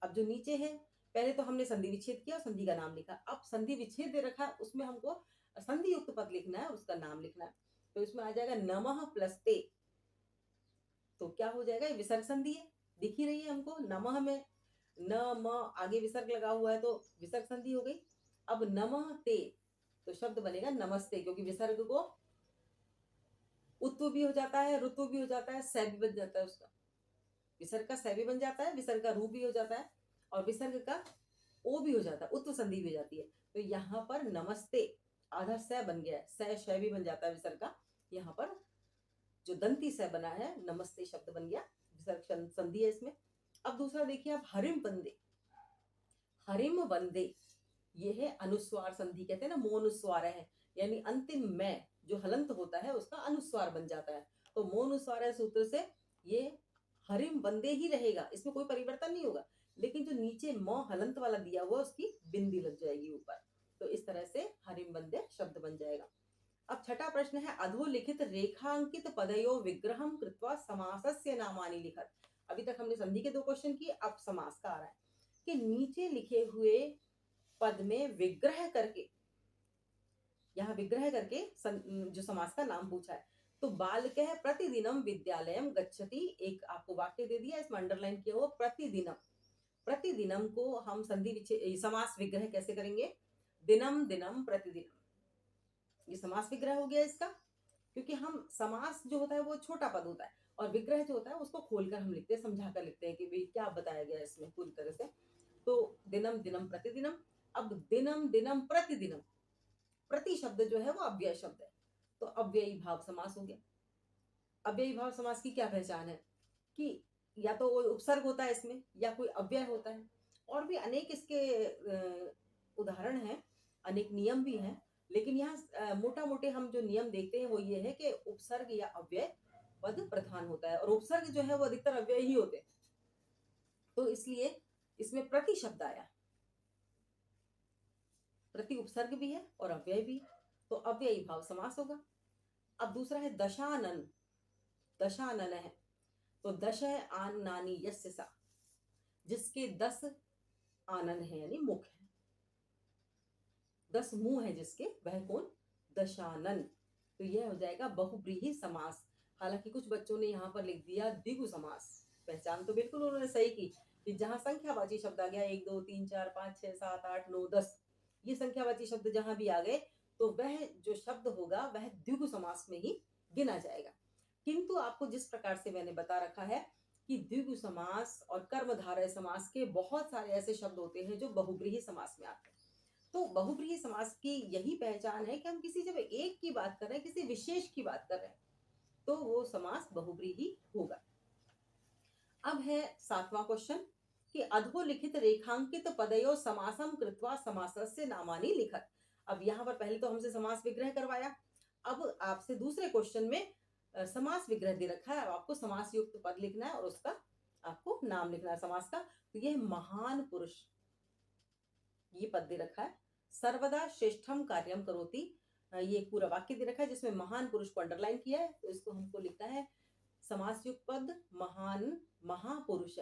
अब जो नीचे है, पहले तो हमने संधि विच्छेद किया, संधि का नाम लिखा। अब संधि विच्छेद दे रखा है, उसमें हमको संधि युक्त पद लिखना है, उसका नाम लिखना है। तो इसमें आ जाएगा नमः प्लस ते, तो क्या हो जाएगा, ये विसर्ग संधि है, दिख ही रही है हमको। नमः में न म आगे विसर्ग लगा हुआ है तो विसर्ग संधि हो गई। अब नमः ते, तो शब्द बनेगा नमस्ते, क्योंकि विसर्ग को उत्व भी हो जाता है, ऋतु भी हो जाता है, सै भी बन जाता है उसका। विसर्ग का सै भी बन जाता है, विसर्ग का रू भी हो जाता है, और विसर्ग का ओ भी हो जाता है, उत्व संधि भी हो जाती है। तो यहाँ पर नमस्ते आधा सै बन गया है, सै शय भी बन जाता है विसर्ग का। यहाँ पर जो दंती सै बना है, नमस्ते शब्द बन गया, विसर्ग संधि है इसमें। अब दूसरा देखिए आप, हरिम वंदे। हरिम वंदे ये है अनुस्वार संधि, कहते हैं ना मोनुस्वार है, यानी अंतिम में जो हलंत होता है उसका अनुस्वार बन जाता है। तो मोनुस्वार सूत्र से ये हरिम वंदे ही रहेगा, इसमें कोई परिवर्तन नहीं होगा, लेकिन जो नीचे म हलंत वाला दिया हुआ उसकी बिंदी लग जाएगी ऊपर, तो इस तरह से हरिम वंदे शब्द बन जाएगा। अब छठा प्रश्न है अधोलिखित रेखांकित पदयो विग्रहम कृत्वा समासस्य नामानि लिखत। अभी तक हमने संधि के दो क्वेश्चन किए, अब समास का आ रहा है कि नीचे लिखे हुए पद में विग्रह करके, यहाँ विग्रह करके जो समास का नाम पूछा है। तो बालकः प्रतिदिनम विद्यालयम गच्छति, एक आपको वाक्य दे दिया, इसमें अंडरलाइन किया हुआ प्रतिदिनम। प्रतिदिनम को हम संधि समास विग्रह कैसे करेंगे, दिनम दिनम प्रतिदिनम, ये समास विग्रह हो गया इसका। क्योंकि हम समास जो होता है वो छोटा पद होता है, और विग्रह जो होता है उसको खोलकर हम लिखते हैं, समझा कर लिखते हैं कि भाई क्या बताया गया इसमें पूरी तरह से। तो दिनम दिनम प्रतिदिनम। अब दिनम दिनम प्रतिदिनम, प्रति शब्द जो है वो अव्यय शब्द है, तो अव्ययी भाव समास हो गया। अव्ययी भाव समास की क्या पहचान है कि या तो कोई उपसर्ग होता है इसमें या कोई अव्यय होता है, और भी अनेक इसके उदाहरण हैं, अनेक नियम भी हैं, लेकिन यहाँ मोटा मोटे हम जो नियम देखते हैं वो ये है कि उपसर्ग या अव्यय पद प्रधान होता है, और उपसर्ग जो है वो अधिकतर अव्यय ही होते हैं, तो इसलिए इसमें प्रति शब्द आया, प्रति उपसर्ग भी है और अव्यय भी, तो अव्ययी भाव समास होगा। अब दूसरा है दशानन। दशानन है तो दश है आन नानी यस्य सा, जिसके 10 आनन है यानी मुख है, 10 मुंह है जिसके, वह कौन, दशानन। तो यह हो जाएगा बहुब्रीहि समास। हालांकि कुछ बच्चों ने यहाँ पर लिख दिया द्विगु समास, पहचान तो बिल्कुल उन्होंने सही की कि जहां संख्यावाची शब्द आ गया 1 2 3 4 5 6 7 8 9 10, ये संख्यावाची शब्द जहां भी आ गए तो वह जो शब्द होगा वह द्विगु समास में ही गिना जाएगा। किंतु आपको जिस प्रकार से मैंने बता रखा है कि द्विगु समास और कर्मधारय समास के बहुत सारे ऐसे शब्द होते हैं जो बहुब्रीहि समास में आते हैं। तो बहुब्रीहि समास की यही पहचान है कि हम किसी जब एक की बात कर रहे हैं, किसी विशेष की बात कर रहे हैं, तो वो समास बहुब्रीहि होगा। अब है सातवां क्वेश्चन कि अधोलिखित रेखांकित पदयो समासम कृत्वा समासस्य नामानि लिखत। अब यहाँ पर पहले तो हमसे समास विग्रह करवाया, अब आपसे दूसरे क्वेश्चन में समास विग्रह दे रखा है, अब आपको समास युक्त पद लिखना है और उसका आपको नाम लिखना है समास का। तो यह महान पुरुष, ये पद दे रखा है, सर्वदा श्रेष्ठम कार्यम करोति, ये पूरा वाक्य दे रखा है जिसमें महान पुरुष को अंडरलाइन किया है, तो इसको हमको लिखना है समासयुक्त पद महान, महापुरुष।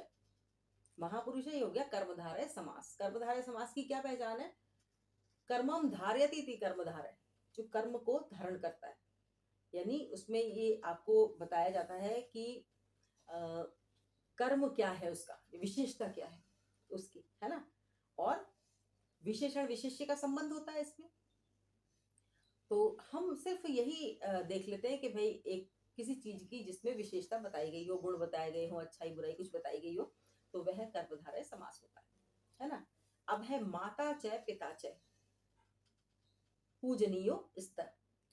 महापुरुष ही हो गया कर्मधारय समास। कर्मधारय समास की क्या पहचान है? कर्मम धारयति इति कर्मधारय, जो कर्म को धारण करता है। यानी उसमें ये आपको बताया जाता है कि कर्म क्या है, उसका विशेषता क्या है उसकी, है ना। और विशेषण विशेष्य का संबंध होता है इसमें। तो हम सिर्फ यही देख लेते हैं कि भाई एक किसी चीज की जिसमें विशेषता बताई गई हो, गुण बताए गए हो, अच्छाई बुराई कुछ बताई गई हो, तो वह कर्मधारय समास होता है ना। अब है माता च पिता च, पूजनीयो स्तर।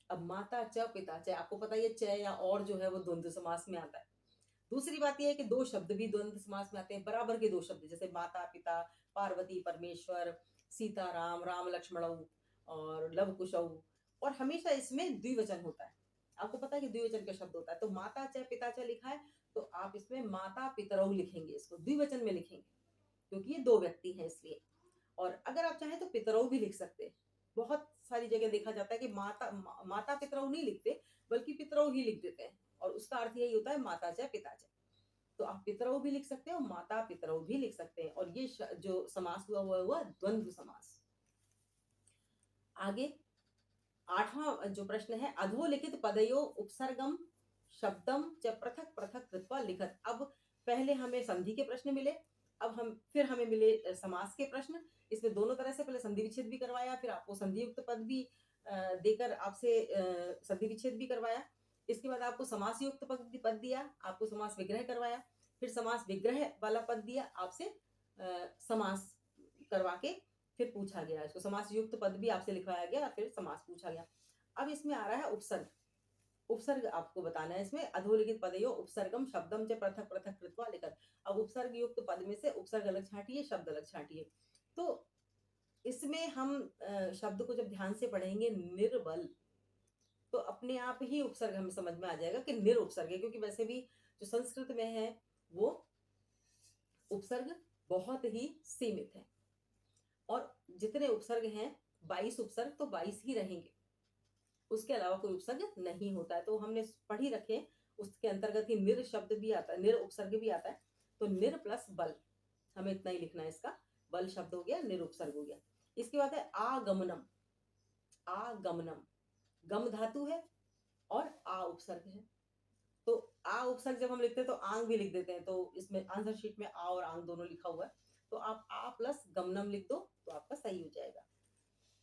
अब माता च पिता च, आपको पता है च या और जो है वो द्वंद्व समास में आता है। दूसरी बात यह है कि दो शब्द भी द्वंद्व समास में आते हैं, बराबर के दो शब्द, जैसे माता पिता, पार्वती परमेश्वर, सीता राम, राम लक्ष्मण और लव कुशौ, और हमेशा इसमें द्विवचन होता है। आपको पता है कि द्विवचन का शब्द होता है। तो माता च पिता च लिखा है तो आप इसमें माता पितरौ लिखेंगे, इसको द्विवचन में लिखेंगे क्योंकि ये दो व्यक्ति हैं इसलिए। और अगर आप चाहें तो पितरौ भी लिख सकते हैं। बहुत सारी जगह देखा जाता है कि माता पितरौ नहीं लिखते, बल्कि पितरौ ही लिख देते हैं, और उसका अर्थ यही होता है माता च पिता च। तो आप पितरौ भी लिख सकते हैं और माता पितरौ भी लिख सकते हैं, और ये जो समास हुआ द्वंद्व समास। आगे 8वां जो प्रश्न है, अधोलिखित पदयो उपसर्गम शब्दम च पृथक पृथक कृत्वा लिखत। अब पहले हमें संधि के प्रश्न मिले, अब फिर हमें मिले समास के प्रश्न। इसमें दोनों तरह से पहले संधि विच्छेद भी करवाया, फिर आपको संधि युक्त पद भी देकर आपसे संधि विच्छेद भी करवाया। इसके बाद आपको समास युक्त पद दिया, आपको समास विग्रह करवाया, फिर समास विग्रह वाला पद दिया आपसे, समास करवा के फिर पूछा गया, इसको समास युक्त पद भी आपसे लिखवाया गया और फिर समास पूछा गया। अब इसमें आ रहा है उपसर्ग। उपसर्ग आपको बताना है इसमें, अधोलिखित पदयो उपसर्गम शब्दम च पृथक पृथक कृत्वा लिखत। अब उपसर्ग युक्त पद में से उपसर्ग अलग छांटिए, शब्द अलग छांटिए। तो इसमें हम शब्द को जब ध्यान से पढ़ेंगे निर्बल, तो अपने आप ही उपसर्ग हमें समझ में आ जाएगा कि निर उपसर्ग है, क्योंकि वैसे भी जो संस्कृत में है वो उपसर्ग बहुत ही सीमित है, और जितने उपसर्ग हैं 22 उपसर्ग तो 22 ही रहेंगे, उसके अलावा कोई उपसर्ग नहीं होता है। तो हमने पढ़ ही रखे, उसके अंतर्गत ही निर शब्द भी आता है, निर उपसर्ग भी आता है। तो निर प्लस बल, हमें इतना ही लिखना है इसका, बल शब्द हो गया, निर उपसर्ग हो गया। इसके बाद है आगमनम। आगमनम गम धातु है और आ उपसर्ग है। तो आ उपसर्ग जब हम लिखते हैं तो आंग भी लिख देते हैं, तो इसमें आंसर शीट में आ और आंग दोनों लिखा हुआ है, तो आप आ प्लस गमनम लिख दो तो आपका सही हो जाएगा।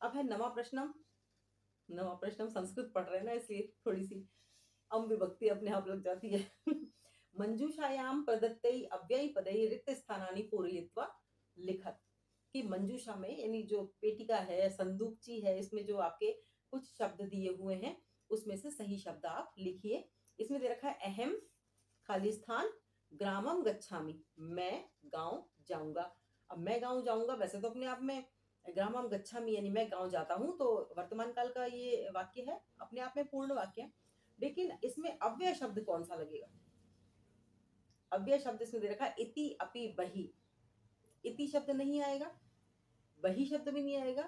अब है नवा प्रश्नम। नवा प्रश्नम संस्कृत पढ़ रहे हैं ना, इसलिए थोड़ी सी अम विभक्ति अपने आप लग जाती है। मंजूषायाम प्रदत्तै अव्ययी पदै रिक्त स्थानानि पूरयित्वा लिखत। कि मंजूषा में, यानी जो पेटिका है, संदूकची है, इसमें जो आपके कुछ शब्द दिए हुए हैं उसमें से सही शब्द आप लिखिए। इसमें दे रखा है अहम खाली स्थान ग्रामम गच्छामि, मैं गांव जाऊंगा। अब मैं गांव जाऊंगा वैसे तो अपने आप में ग्रामम गच्छामि यानी मैं गांव जाता हूं, तो वर्तमान काल का ये वाक्य है, अपने आप में पूर्ण वाक्य है। लेकिन इसमें अव्यय शब्द कौन सा लगेगा? अव्यय शब्द इसमें दे रखा है इति अपि बहि। इति शब्द नहीं आएगा, बहि शब्द भी नहीं आएगा,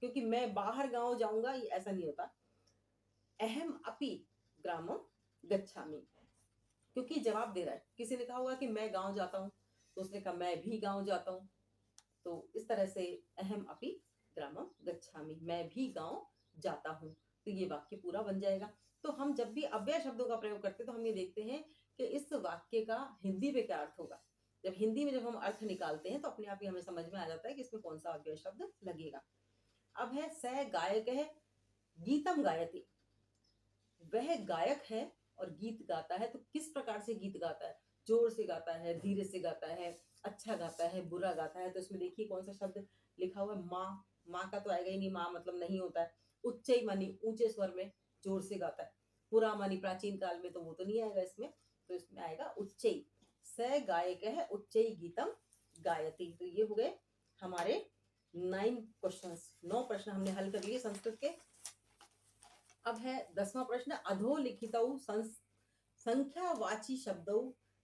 क्योंकि मैं बाहर गांव जाऊंगा ये ऐसा नहीं होता। अहम अपि ग्रामम गच्छामि, क्योंकि जवाब दे रहा है, किसी ने कहा होगा कि मैं गांव जाता हूं, तो उसने कहा मैं भी गांव जाता हूं। तो इस तरह से अहम अपि ग्रामम गच्छामि, मैं भी गांव जाता हूं, तो ये वाक्य पूरा बन जाएगा। तो हम जब भी अव्यय शब्दों का प्रयोग करते हैं तो हम ये देखते हैं कि इस वाक्य का हिंदी में क्या अर्थ होगा। जब हिंदी में जब हम अर्थ निकालते हैं तो अपने आप ही हमें समझ में आ जाता है कि इसमें कौन सा अव्यय शब्द लगेगा। अब है स गायक है गीतम गायति। वह गायक है और गीत गाता है, तो किस प्रकार से गीत गाता है? जोर से गाता है, धीरे से गाता है, अच्छा गाता है, बुरा गाता है? तो इसमें देखिए कौन सा शब्द लिखा हुआ है, माँ। माँ का तो आएगा ही नहीं, माँ मतलब नहीं होता है। उच्चई मानी ऊंचे स्वर में जोर से गाता है। पुरा मानी प्राचीन काल में, तो वो तो नहीं आएगा इसमें, तो इसमें आएगा उच्चई। स गायक है उच्चई गीतम गायति। तो ये हो गए हमारे 9 क्वेश्चंस, 9 प्रश्न हमने हल कर लिए संस्कृत के। अब है 10वां प्रश्न, अधोलिखितौ संख्यावाची शब्दौ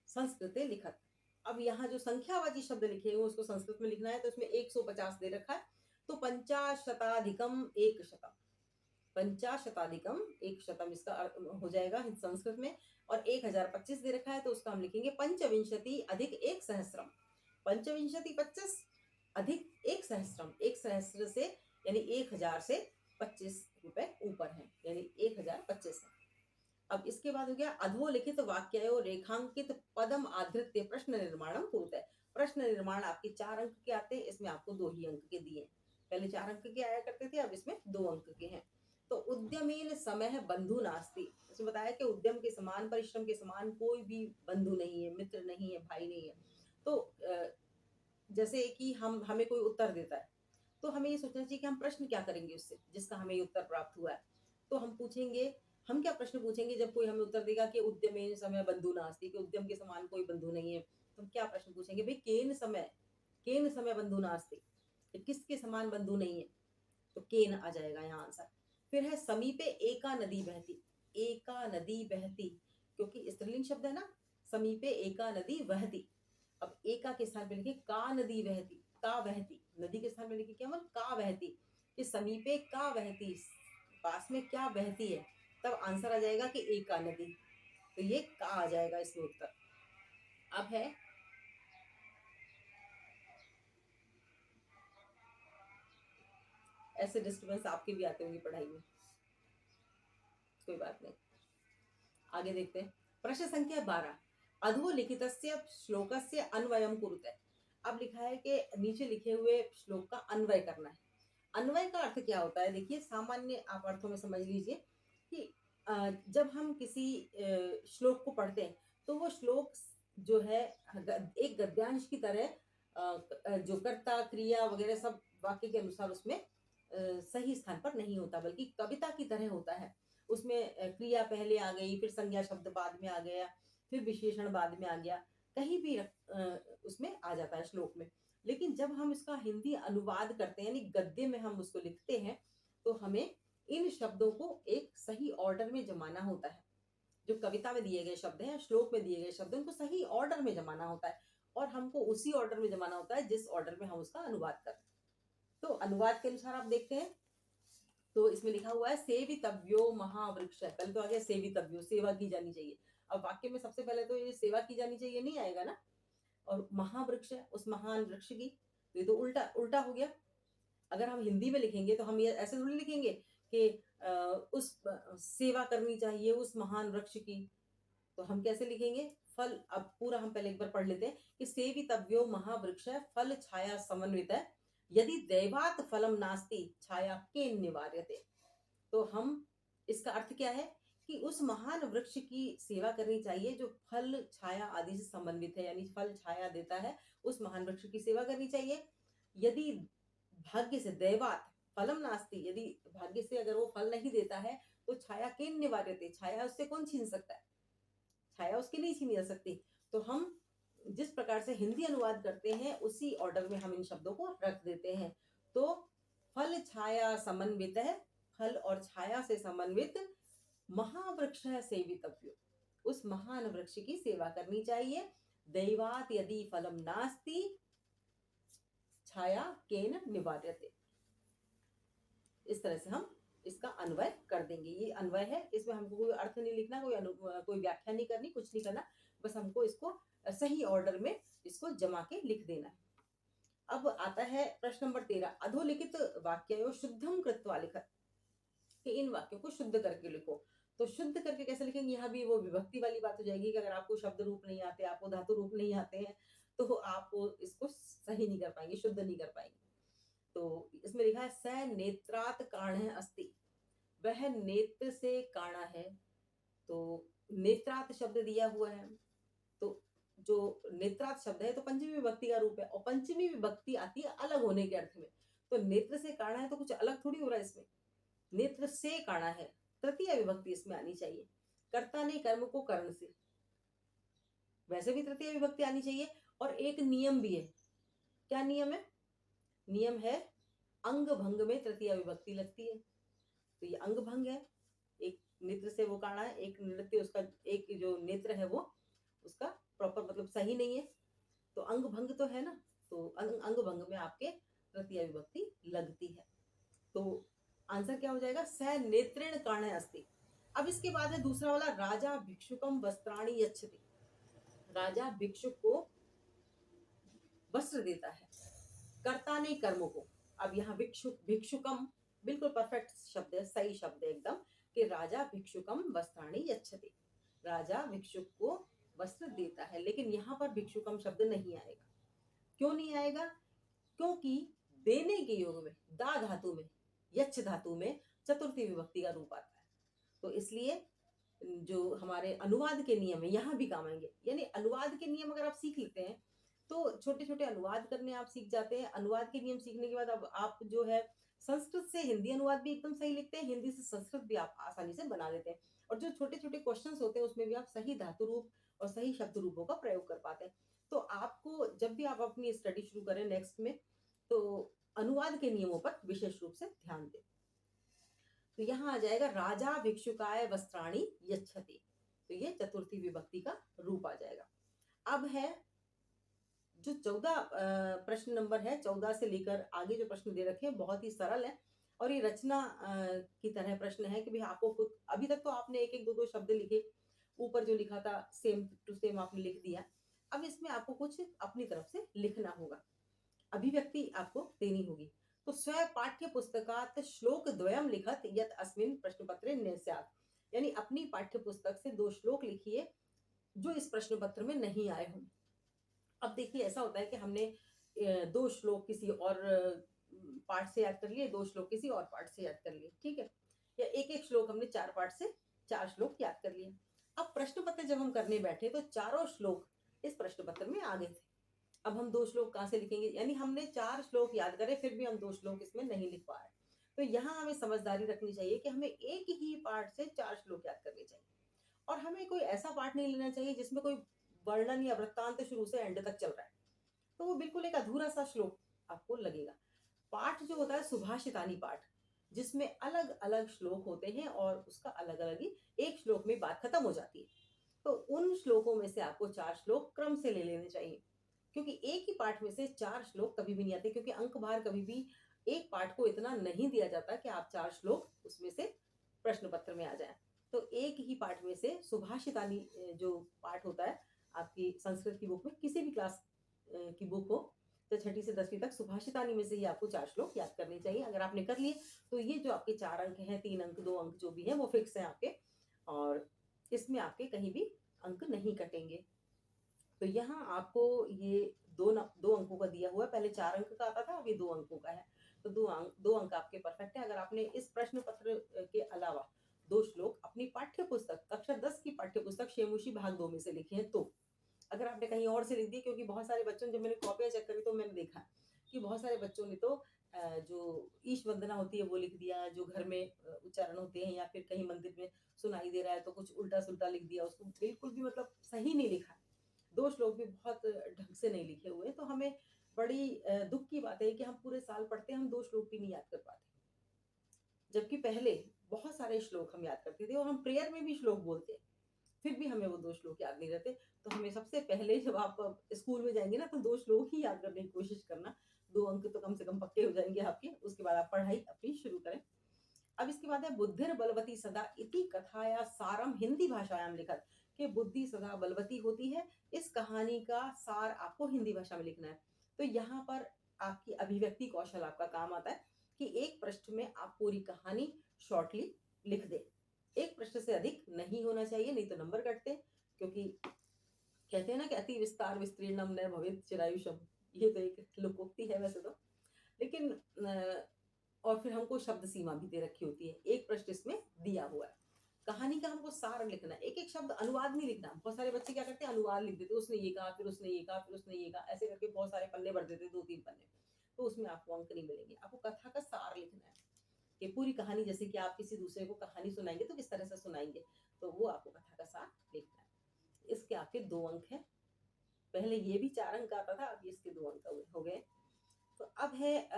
संस्कृते लिखत। अब यहाँ जो संख्यावाची शब्द लिखे हैं उसको संस्कृत में लिखना है, तो इसमें 150 दे रखा है, तो 50 शताधिकम 1 शतम। पंचाशताधिकम, 100 इसका हो जाएगा संस्कृत में। और 1025 दे रखा है तो उसका हम लिखेंगे पंचविंशति अधिक 1 सहस्त्रम। पंचविंशति 25 अधिक 1 सहस्त्रम, 1 सहस्त्र से यानी 1000 से 25 रुपए ऊपर है, यानी 1025 है। अब इसके बाद हो गया अधोलिखित वाक्ययो रेखांकित पदम आधृत्य प्रश्न निर्माणम कुरुते। प्रश्न निर्माण आपके 4 अंक के आते हैं, इसमें आपको 2 ही अंक के दिए। पहले 4 अंक के आया करते थे, अब इसमें 2 अंक के हैं। तो उद्यमेन समय बंधु नास्ति, इसमें बताया कि उद्यम के समान, परिश्रम के समान कोई भी बंधु नहीं है, मित्र नहीं है, भाई नहीं है। तो जैसे कि हमें कोई उत्तर देता है तो हमें ये सोचना चाहिए कि हम प्रश्न क्या करेंगे उससे, जिसका हमें उत्तर प्राप्त हुआ है। तो हम पूछेंगे, हम क्या प्रश्न पूछेंगे जब कोई हमें उत्तर देगा कि उद्यमेन समय बंधु नास्ति, कि उद्यम के समान कोई बंधु नहीं है, तो हम क्या प्रश्न पूछेंगे, भाई केन समय बंधु नास्ति, किसके समान बंधु नहीं है, तो केन आ जाएगा यहाँ आंसर। फिर है समीपे एका नदी बहती, एका नदी बहती, क्योंकि स्त्रीलिंग शब्द है ना, समीपे एका नदी बहती। अब एका के स्थान पे लिखे का नदी बहती, का बहती, नदी के स्थान पे लिखे क्या मतलब का बहती, कि समीपे का बहती, पास में क्या बहती है, तब आंसर आ जाएगा कि एका नदी। तो ये का आ जाएगा इसमें उत्तर। अब है ऐसे डिस्टर्बेंस आपके भी आते होंगे पढ़ाई में, कोई बात नहीं, आगे देखते हैं। प्रश्न संख्या 12, अधोलिखितस्य श्लोकस्य अन्वयम कुरुते। अब लिखा है कि नीचे लिखे हुए श्लोक का अन्वय करना है। अन्वय का अर्थ क्या होता है, देखिए सामान्य आप अर्थों में समझ लीजिए कि जब हम किसी श्लोक को पढ़ते हैं तो वो श्लोक जो है एक गद्यांश की तरह जो कर्ता क्रिया वगैरह सब वाक्य के अनुसार उसमें सही स्थान पर नहीं होता, बल्कि कविता की तरह होता है। उसमें क्रिया पहले आ गई, फिर संज्ञा शब्द बाद में आ गया, फिर विशेषण बाद में आ गया, कहीं भी उसमें आ जाता है श्लोक में। लेकिन जब हम इसका हिंदी अनुवाद करते हैं, यानी गद्य में हम उसको लिखते हैं, तो हमें इन शब्दों को एक सही ऑर्डर में जमाना होता है। जो कविता में दिए गए शब्द हैं, श्लोक में दिए गए शब्द हैं, उनको सही ऑर्डर में जमाना होता है, और हमको उसी ऑर्डर में जमाना होता है जिस ऑर्डर में हम उसका अनुवाद करें। तो अनुवाद के अनुसार आप देखते हैं, तो इसमें लिखा हुआ है सेवितव्यो महावृक्ष, पहले तो आ गया सेवितव्यो, सेवा की जानी चाहिए। अब वाक्य में सबसे पहले तो ये सेवा की जानी चाहिए नहीं आएगा ना, और महावृक्ष है उस महान वृक्ष की, तो ये तो उल्टा उल्टा हो गया। अगर हम हिंदी में लिखेंगे तो हम ये ऐसे थोड़ी लिखेंगे कि उस सेवा करनी चाहिए उस महान वृक्ष की, तो हम कैसे लिखेंगे, फल। अब पूरा हम पहले एक बार पढ़ लेते हैं कि सेवितव्यो महावृक्ष फल छाया समन्वित है, यदि दैवात फलम नास्ति छाया के निवार्यते। तो हम इसका अर्थ क्या है कि उस महान वृक्ष की सेवा करनी चाहिए जो फल छाया आदि से समन्वित है, यानी फल छाया देता है, उस महान वृक्ष की सेवा करनी चाहिए। यदि भाग्य से दैवात फलम नास्ति, यदि भाग्य से अगर वो फल नहीं देता है तो छाया के निवार्यते, छाया उससे कौन छीन सकता है, छाया उसकी नहीं छीनी जा सकती। तो हम जिस प्रकार से हिंदी अनुवाद करते हैं उसी ऑर्डर में हम इन शब्दों को रख देते हैं। तो फल छाया समन्वित है, फल और छाया से समन्वित महावृक्ष है सेवितव्यो, उस महान वृक्ष की सेवा करनी चाहिए। दैवात यदि फलम नास्ति छाया केन निवार्यते, इस तरह से हम इसका अन्वय कर देंगे। ये अन्वय है, इसमें हमको कोई अर्थ नहीं लिखना, कोई व्याख्या नहीं करनी, कुछ नहीं करना, बस हमको इसको सही ऑर्डर में इसको जमा के लिख देना है। अब आता है प्रश्न नंबर 13, अधोलिखित वाक्ययो शुद्धम कृत्वा लिखत, कि इन वाक्यों को शुद्ध करके लिखो। तो शुद्ध करके कैसे लिखेंगे, यहाँ भी वो विभक्ति वाली बात हो जाएगी कि अगर आपको शब्द रूप नहीं आते, आपको धातु रूप नहीं आते हैं, तो आप इसको सही नहीं कर पाएंगे, शुद्ध नहीं कर पाएंगे। तो इसमें लिखा है स नेत्रात काण अस्ति, वह नेत्र से काणा है। तो नेत्रात शब्द दिया हुआ है, तो जो नेत्रात शब्द है तो पंचमी विभक्ति का रूप है, और पंचमी विभक्ति आती है अलग होने के अर्थ में। तो नेत्र से काणा है तो कुछ अलग थोड़ी हो रहा है इसमें, नेत्र से काणा है, तृतीय विभक्ति इसमें आनी चाहिए। कर्ता ने कर्म को कर्ण से, वैसे भी तृतीय विभक्ति आनी चाहिए। और एक नियम भी है, क्या नियम है, नियम है अंग भंग में तृतीय विभक्ति लगती है। तो ये अंग भंग है, एक नेत्र से वो काणा है, एक नृत्य उसका, एक जो नेत्र है वो उसका प्रॉपर मतलब सही नहीं है, तो अंग भंग तो है ना, तो अंग भंग में आपके तृतीय विभक्ति लगती है। तो आंसर क्या हो जाएगा? स नेत्रेण कर्णे अस्ति। अब इसके बाद है दूसरा वाला, राजा भिक्षुकम वस्त्राणि यच्छति। राजा भिक्षुक को वस्त्र देता है, कर्ता ने कर्मों को। अब यहाँ भिक्षुक भिक्षुकम बिल्कुल परफेक्ट शब्द है, सही शब्द है एकदम, कि राजा भिक्षुकम वस्त्राणि यच्छति। राजा भिक्षुक को वस्त्र देता है, लेकिन यहाँ पर भिक्षुकम शब्द नहीं आएगा। क्यों नहीं आएगा? क्योंकि देने के योग में दा धातु में, यच्छ धातु में चतुर्थी विभक्ति का रूप आता है। तो इसलिए जो हमारे अनुवाद के नियम है यहाँ भी काम आएंगे। यानी अनुवाद के नियम अगर आप सीख लेते हैं तो छोटे छोटे अनुवाद करने आप सीख जाते हैं। अनुवाद के नियम सीखने के बाद अब आप जो है संस्कृत से हिंदी अनुवाद भी एकदम सही लिखते हैं, हिंदी से संस्कृत भी आप आसानी से बना लेते हैं। और जो छोटे छोटे क्वेश्चंस होते हैं उसमें भी आप सही धातु रूप और सही शब्द रूपों का प्रयोग कर पाते हैं। तो आपको जब भी आप अपनी स्टडी शुरू करें नेक्स्ट में, तो अनुवाद के नियमों पर विशेष रूप से ध्यान दें। तो यहाँ आ जाएगा राजा भिक्षुकाय वस्त्राणि यच्छति। तो ये चतुर्थी विभक्ति का रूप आ जाएगा। अब है जो 14 प्रश्न नंबर है, 14 से लेकर आगे जो प्रश्न दे रखे हैं बहुत ही सरल है और ये रचना की तरह प्रश्न है कि भाई आपको खुद, अभी तक तो आपने एक एक दो दो शब्द लिखे, ऊपर जो लिखा था सेम टू सेम आपने लिख दिया। अब इसमें आपको कुछ अपनी तरफ से लिखना होगा, अभिव्यक्ति आपको देनी होगी। तो स्व पाठ्य पुस्तकात श्लोक द्वयम लिखत यत अस्मिन प्रश्न पत्रे न स्यात्। यानी अपनी पाठ्य पुस्तक से 2 श्लोक लिखिए जो इस प्रश्न पत्र में नहीं आए हों। अब देखिए ऐसा होता है कि हमने 2 श्लोक किसी और पाठ से याद कर लिए, 2 श्लोक किसी और पाठ से याद कर लिए, ठीक है? या एक-एक श्लोक हमने 4 पाठ से 4 श्लोक याद कर लिए। अब प्रश्न पत्र जब हम करने बैठे तो चारों श्लोक इस प्रश्न पत्र में आ गए थे। अब हम 2 श्लोक कहाँ से लिखेंगे? यानी हमने 4 श्लोक याद करे फिर भी हम 2 श्लोक इसमें नहीं लिख पा रहे। तो यहाँ हमें समझदारी रखनी चाहिए कि हमें एक ही पाठ से 4 श्लोक याद करने चाहिए। और हमें कोई ऐसा पाठ नहीं लेना चाहिए जिसमें कोई वर्णन या वृत्तांत शुरू से एंड तक चल रहा है। तो वो बिल्कुल एक अधूरा सा श्लोक आपको लगेगा। पाठ जो होता है सुभाषितानी पाठ, जिसमें अलग-अलग श्लोक होते हैं और उसका अलग-अलग ही एक श्लोक में बात खत्म हो जाती है। तो उन श्लोकों में से आपको 4 श्लोक क्रम से ले लेने चाहिए। क्योंकि एक ही पाठ में से 4 श्लोक कभी भी नहीं आते, क्योंकि अंक भार कभी भी एक पाठ को इतना नहीं दिया जाता कि आप 4 श्लोक उसमें से प्रश्न पत्र में आ जाए। तो एक ही पाठ में से सुभाषितानी जो पाठ होता है आपकी संस्कृत की बुक में, किसी भी क्लास की बुक हो, तो छठी से 10वीं तक सुभाषितानी में से ही आपको 4 श्लोक याद करने चाहिए। अगर आपने कर लिए तो ये जो आपके 4 अंक हैं, 3 अंक 2 अंक जो भी है वो फिक्स है आपके, और इसमें आपके कहीं भी अंक नहीं कटेंगे। तो यहाँ आपको ये 2 अंकों का दिया हुआ है। पहले 4 अंक का आता था, अब ये 2 अंकों का है। तो 2 अंक आपके परफेक्ट है। अगर आपने इस प्रश्न पत्र के अलावा 2 श्लोक अपनी पाठ्य पुस्तक कक्षा 10 की पाठ्य पुस्तक शेमुषी भाग 2 में से लिखे हैं, तो अगर आपने कहीं और से लिख दिए, क्योंकि बहुत सारे बच्चों ने, जब मैंने कॉपियाँ चेक करी तो मैंने देखा कि बहुत सारे बच्चों ने तो जो ईश वंदना होती है वो लिख दिया, जो घर में उच्चारण होते हैं या फिर कहीं मंदिर में सुनाई दे रहा है तो कुछ उल्टा-सुल्टा लिख दिया, उसको बिल्कुल भी मतलब सही नहीं लिखा। 2 श्लोक भी बहुत ढंग से नहीं लिखे हुए हैं। तो हमें बड़ी दुःख की बात है कि हम पूरे साल पढ़ते हैं, हम 2 श्लोक भी नहीं याद कर पाते। जबकि पहले बहुत सारे श्लोक हम याद करते थे और हम प्रेयर में भी श्लोक बोलते हैं, फिर भी हमें वो 2 श्लोक याद नहीं रहते। तो हमें सबसे पहले जब आप स्कूल में जाएँगे ना तो 2 श्लोक ही याद करने की कोशिश करना, 2 अंक तो कम से कम पक्के हो जाएँगे आपके, उसके बाद आप पढ़ाई अपनी शुरू करें। अब इसके बाद है बुद्धिर बलवती सदा इति कथाया सारम हिंदी भाषायाम लिखत, कि बुद्धि सदा बलवती होती है। इस कहानी का सार आपको हिंदी भाषा में लिखना है। तो यहाँ पर आपकी अभिव्यक्ति कौशल आपका काम आता है कि एक पृष्ठ में आप पूरी कहानी शॉर्टली लिख दें। एक पृष्ठ से अधिक नहीं होना चाहिए, नहीं तो नंबर कटते हैं। क्योंकि कहते हैं ना कि अति विस्तार विस्तीर्णम न भवेत् चिरायुषम, ये तो एक लोकोक्ति है वैसे तो, लेकिन और फिर हमको शब्द सीमा भी दे रखी होती है। एक पृष्ठ इसमें दिया हुआ है। कहानी का हमको सार लिखना है, एक-एक शब्द अनुवाद नहीं लिखना। बहुत सारे बच्चे क्या करते हैं, अनुवाद लिख देते हैं, उसने ये कहा, फिर उसने ये कहा, फिर उसने ये कहा, ऐसे करके बहुत सारे पन्ने भर देते हैं, 2-3 पन्ने। तो उसमें आपको अंक नहीं मिलेंगे। आपको कथा का सार लिखना है, कि पूरी कहानी, जैसे कि आप किसी दूसरे को कहानी सुनाएँगे तो किस तरह से सुनाएँगे, तो वो आपको कथा का सार लिखना है। इसके आपके 2 अंक हैं। पहले ये भी 4 अंक आता था, अब ये इसके 2 अंक हो गए। तो अब है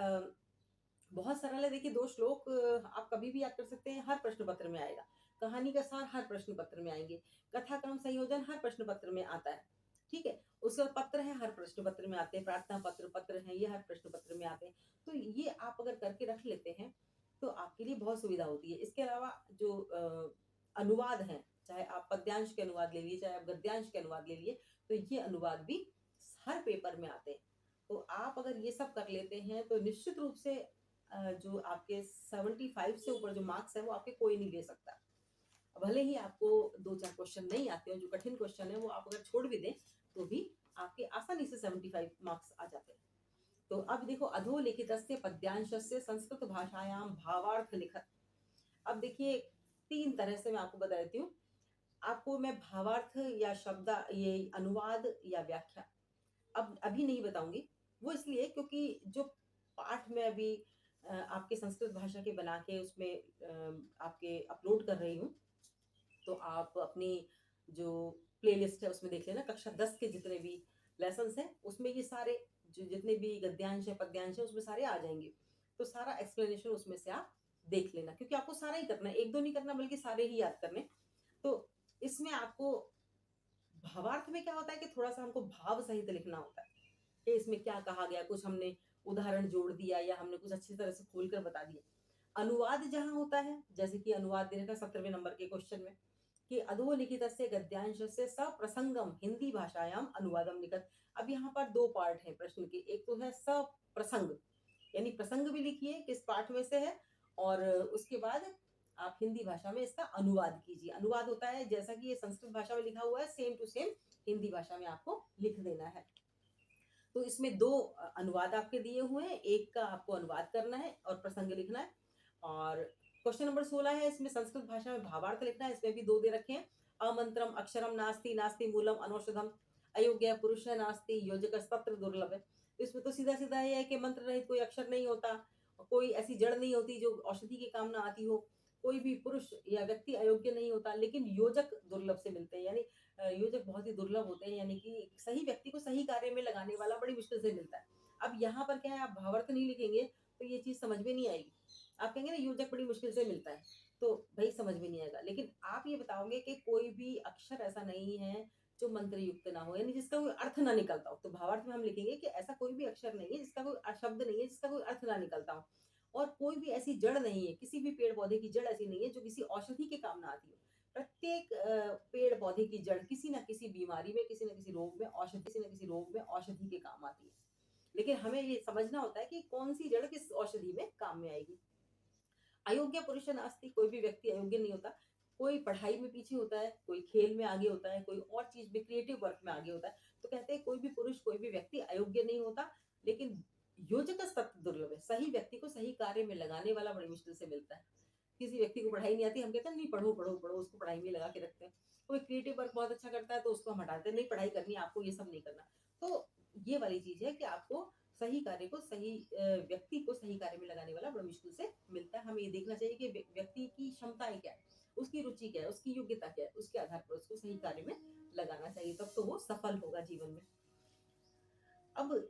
बहुत सरल है। देखिए 2 श्लोक आप कभी भी याद कर सकते हैं, हर प्रश्न पत्र में आएगा। कहानी का सार हर प्रश्न पत्र में आएँगे। कथा क्रम संयोजन हर प्रश्न पत्र में आता है, ठीक है? उसके बाद पत्र है, हर प्रश्न पत्र में आते हैं। प्रार्थना पत्र, पत्र हैं, ये हर प्रश्न पत्र में आते हैं। तो ये आप अगर करके रख लेते हैं तो आपके लिए बहुत सुविधा होती है। इसके अलावा जो अनुवाद हैं, चाहे आप पद्यांश के अनुवाद ले लीजिए, चाहे आप गद्यांश के अनुवाद ले लिए, तो ये अनुवाद भी हर पेपर में आते हैं। तो आप अगर ये सब कर लेते हैं तो निश्चित रूप से जो आपके 75 से ऊपर जो मार्क्स है वो आपके कोई नहीं ले सकता। भले ही आपको 2-4 क्वेश्चन नहीं आते हो, जो कठिन क्वेश्चन है वो आप अगर छोड़ भी दें, तो भी आपके आसानी से 75 मार्क्स आ जाते हैं। तो अब देखो, अधोलिखितस्य पद्यांशस्य संस्कृत भाषायां भावार्थ लिखत। अब देखिए 3 तरह से मैं आपको बता देती हूँ। आपको मैं भावार्थ या शब्द ये अनुवाद या व्याख्या अब अभी नहीं बताऊँगी। वो इसलिए क्योंकि जो पाठ मैं अभी आपके संस्कृत भाषा के बना के उसमें आपके अपलोड कर रही हूँ, तो आप अपनी जो प्लेलिस्ट है उसमें देख लेना। कक्षा 10 के जितने भी लेसन्स हैं उसमें ये सारे जो जितने भी गद्यांश है पद्यांश है उसमें सारे आ जाएंगे। तो सारा एक्सप्लेनेशन उसमें से आप देख लेना, क्योंकि आपको सारा ही करना है, एक दो नहीं करना बल्कि सारे ही याद करने। तो इसमें आपको भावार्थ में क्या होता है कि थोड़ा सा हमको भाव सहित लिखना होता है कि इसमें क्या कहा गया, कुछ हमने उदाहरण जोड़ दिया या हमने कुछ अच्छी तरह से खोल कर बता दिया। अनुवाद जहाँ होता है, जैसे कि अनुवाद दे रखा 17वें नंबर के क्वेश्चन में कि अधोलिखितस्य गद्यांशस्य सप्रसंगम हिंदी भाषायां अनुवादम लिखत। अब यहाँ पर 2 पार्ट हैं प्रश्न के। एक तो है सप्रसंग, यानी प्रसंग भी लिखिए किस पाठ में से है, और उसके बाद आप हिंदी भाषा में इसका अनुवाद कीजिए। अनुवाद होता है जैसा कि ये संस्कृत भाषा में लिखा हुआ है, सेम टू सेम हिंदी भाषा में आपको लिख देना है। तो इसमें 2 अनुवाद आपके दिए हुए हैं, एक का आपको अनुवाद करना है और प्रसंग लिखना है। और क्वेश्चन नंबर 16 है, इसमें संस्कृत भाषा में भावार्थ लिखना है। इसमें भी 2 दे रखे हैं। अमंत्रम अक्षरम नास्ति, नास्ति मूलम अनौषधम, अयोग्य पुरुष नास्ति, योजकस्तत्र दुर्लभ है। तो इसमें तो सीधा-सीधा ये है कि मंत्र रहित कोई अक्षर नहीं होता, कोई ऐसी जड़ नहीं होती जो औषधि के काम ना आती हो, कोई भी पुरुष या व्यक्ति अयोग्य नहीं होता, लेकिन योजक दुर्लभ से मिलते हैं, यानी योजक बहुत ही दुर्लभ होते हैं, यानी कि सही व्यक्ति को सही कार्य में लगाने वाला बड़ी मुश्किल से मिलता है। अब यहाँ पर क्या है, आप भावार्थ नहीं लिखेंगे तो ये चीज़ समझ में नहीं आएगी। आप कहेंगे ना योजक बड़ी मुश्किल से मिलता है, तो भई समझ में नहीं आएगा। लेकिन आप ये बताओगे कि कोई भी अक्षर ऐसा नहीं है जो मंत्र युक्त ना हो, यानी जिसका कोई अर्थ ना निकलता हो। तो भावार्थ में हम लिखेंगे कि ऐसा कोई भी अक्षर नहीं है जिसका कोई शब्द नहीं है जिसका कोई अर्थ ना निकलता हो। और कोई भी ऐसी जड़ नहीं है, किसी भी पेड़-पौधे की जड़ ऐसी नहीं है जो किसी औषधि के काम ना आती हो। प्रत्येक पेड़-पौधे की जड़ किसी न किसी बीमारी में, किसी न किसी रोग में औषधि के काम आती है। लेकिन हमें ये समझना होता है कि कौन-सी जड़ किस औषधि में काम में आएगी। अयोग्य पुरुष नास्ति, कोई भी व्यक्ति अयोग्य नहीं होता। कोई पढ़ाई में पीछे होता है, कोई खेल में आगे होता है, कोई और चीज़ में क्रिएटिव वर्क में आगे होता है। तो कहते हैं कोई भी पुरुष, कोई भी व्यक्ति अयोग्य नहीं होता, लेकिन योजक सत्य दुर्लभ है। सही व्यक्ति को सही कार्य में लगाने वाला बड़ी मुश्किल से मिलता है। किसी व्यक्ति को पढ़ाई नहीं आती, हम कहते हैं नहीं पढ़ो, पढ़ो, पढ़ो, उसको पढ़ाई में लगा के रखते हैं। कोई क्रिएटिव वर्क बहुत अच्छा करता है तो उसको हम हटाते हैं, नहीं पढ़ाई करनी है आपको, ये सब नहीं करना। तो ये वाली चीज़ है कि आपको सही कार्य को सही व्यक्ति को सही कार्य में लगाने वाला बड़ा मुश्किल से मिलता है। हमें ये देखना चाहिए कि व्यक्ति की क्षमताएँ क्या है, उसकी रुचि क्या है, उसकी योग्यता क्या है, उसके आधार पर उसको सही कार्य में लगाना चाहिए, तब तो वो सफल होगा जीवन में। अब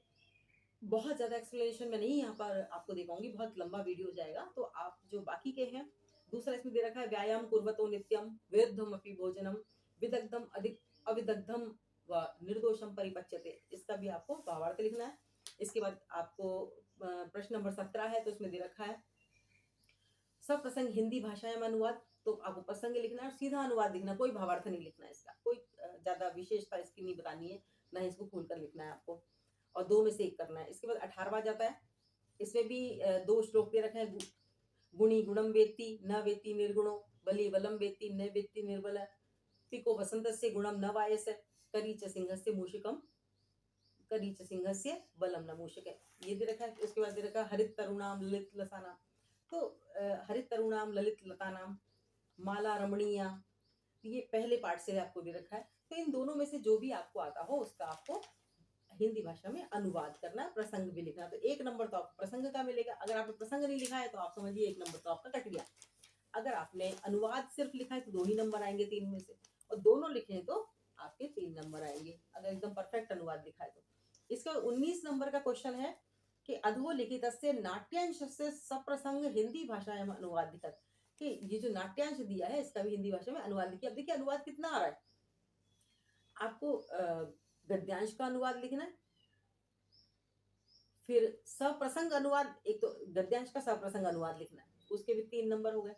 बहुत ज़्यादा एक्सप्लेनेशन मैं नहीं यहाँ पर आपको दे पाऊँगी, बहुत लंबा वीडियो हो जाएगा। तो आप जो बाकी के हैं, दूसरा इसमें दे रखा है व्यायाम कुर्वतो नित्यम विरुद्धमपि भोजनम विदग्धम अधिक अविदग्धम व निर्दोषम परिपच्यते। इसका भी आपको भावार्थ लिखना है। इसके बाद आपको प्रश्न नंबर 17 है, तो इसमें दे रखा है सप्रसंग हिंदी भाषा में अनुवाद। तो आपको प्रसंग लिखना है और सीधा अनुवाद लिखना है, कोई भावार्थ नहीं लिखना है इसका। कोई ज़्यादा विशेषता इसकी नहीं बतानी है, ना ही इसको खोलकर लिखना है आपको। और 2 में से 1 करना है। इसके बाद 18वां जाता है। इसमें भी 2 श्लोक दे रखे हैं। गुणी गुणं वेत्ति न वेत्ति निर्गुणो, बली बलं वेत्ति न वेत्ति निर्बलः, पिको वसन्तस्य गुणं न वायस, करी च सिंहस्य बलं न मूषक। ये दे रखा है। उसके बाद दे रखा है हरित तरुणाम ललित लतानाम। तो हरित तरुणाम ललित लतानाम माला रमणीया, ये पहले पार्ट से आपको दे रखा है। तो इन दोनों में से जो भी आपको आता हो उसका आपको हिंदी भाषा में अनुवाद करना है, प्रसंग भी लिखना है। तो 1 नंबर तो आपको प्रसंग का मिलेगा। अगर आपने प्रसंग नहीं लिखा है तो आप समझिए 1 नंबर तो आपका कट गया। अगर आपने अनुवाद सिर्फ लिखा है तो 2 ही नंबर आएँगे 3 में से, और दोनों लिखे हैं तो आपके 3 नंबर आएँगे, अगर एकदम परफेक्ट अनुवाद लिखा है तो। इसका 19 नंबर का क्वेश्चन है कि अधोलिखितस्य नाट्यांशस्य सप्रसंग हिंदी भाषायां अनुवाद लिखत। कि ये जो नाट्यांश दिया है इसका भी हिंदी भाषा में अनुवाद लिखिए। अब देखिए अनुवाद कितना आ रहा है। आपको गद्यांश का अनुवाद लिखना है, फिर सप्रसंग अनुवाद, एक तो गद्यांश का सप्रसंग अनुवाद लिखना है, उसके भी 3 नंबर हो गए।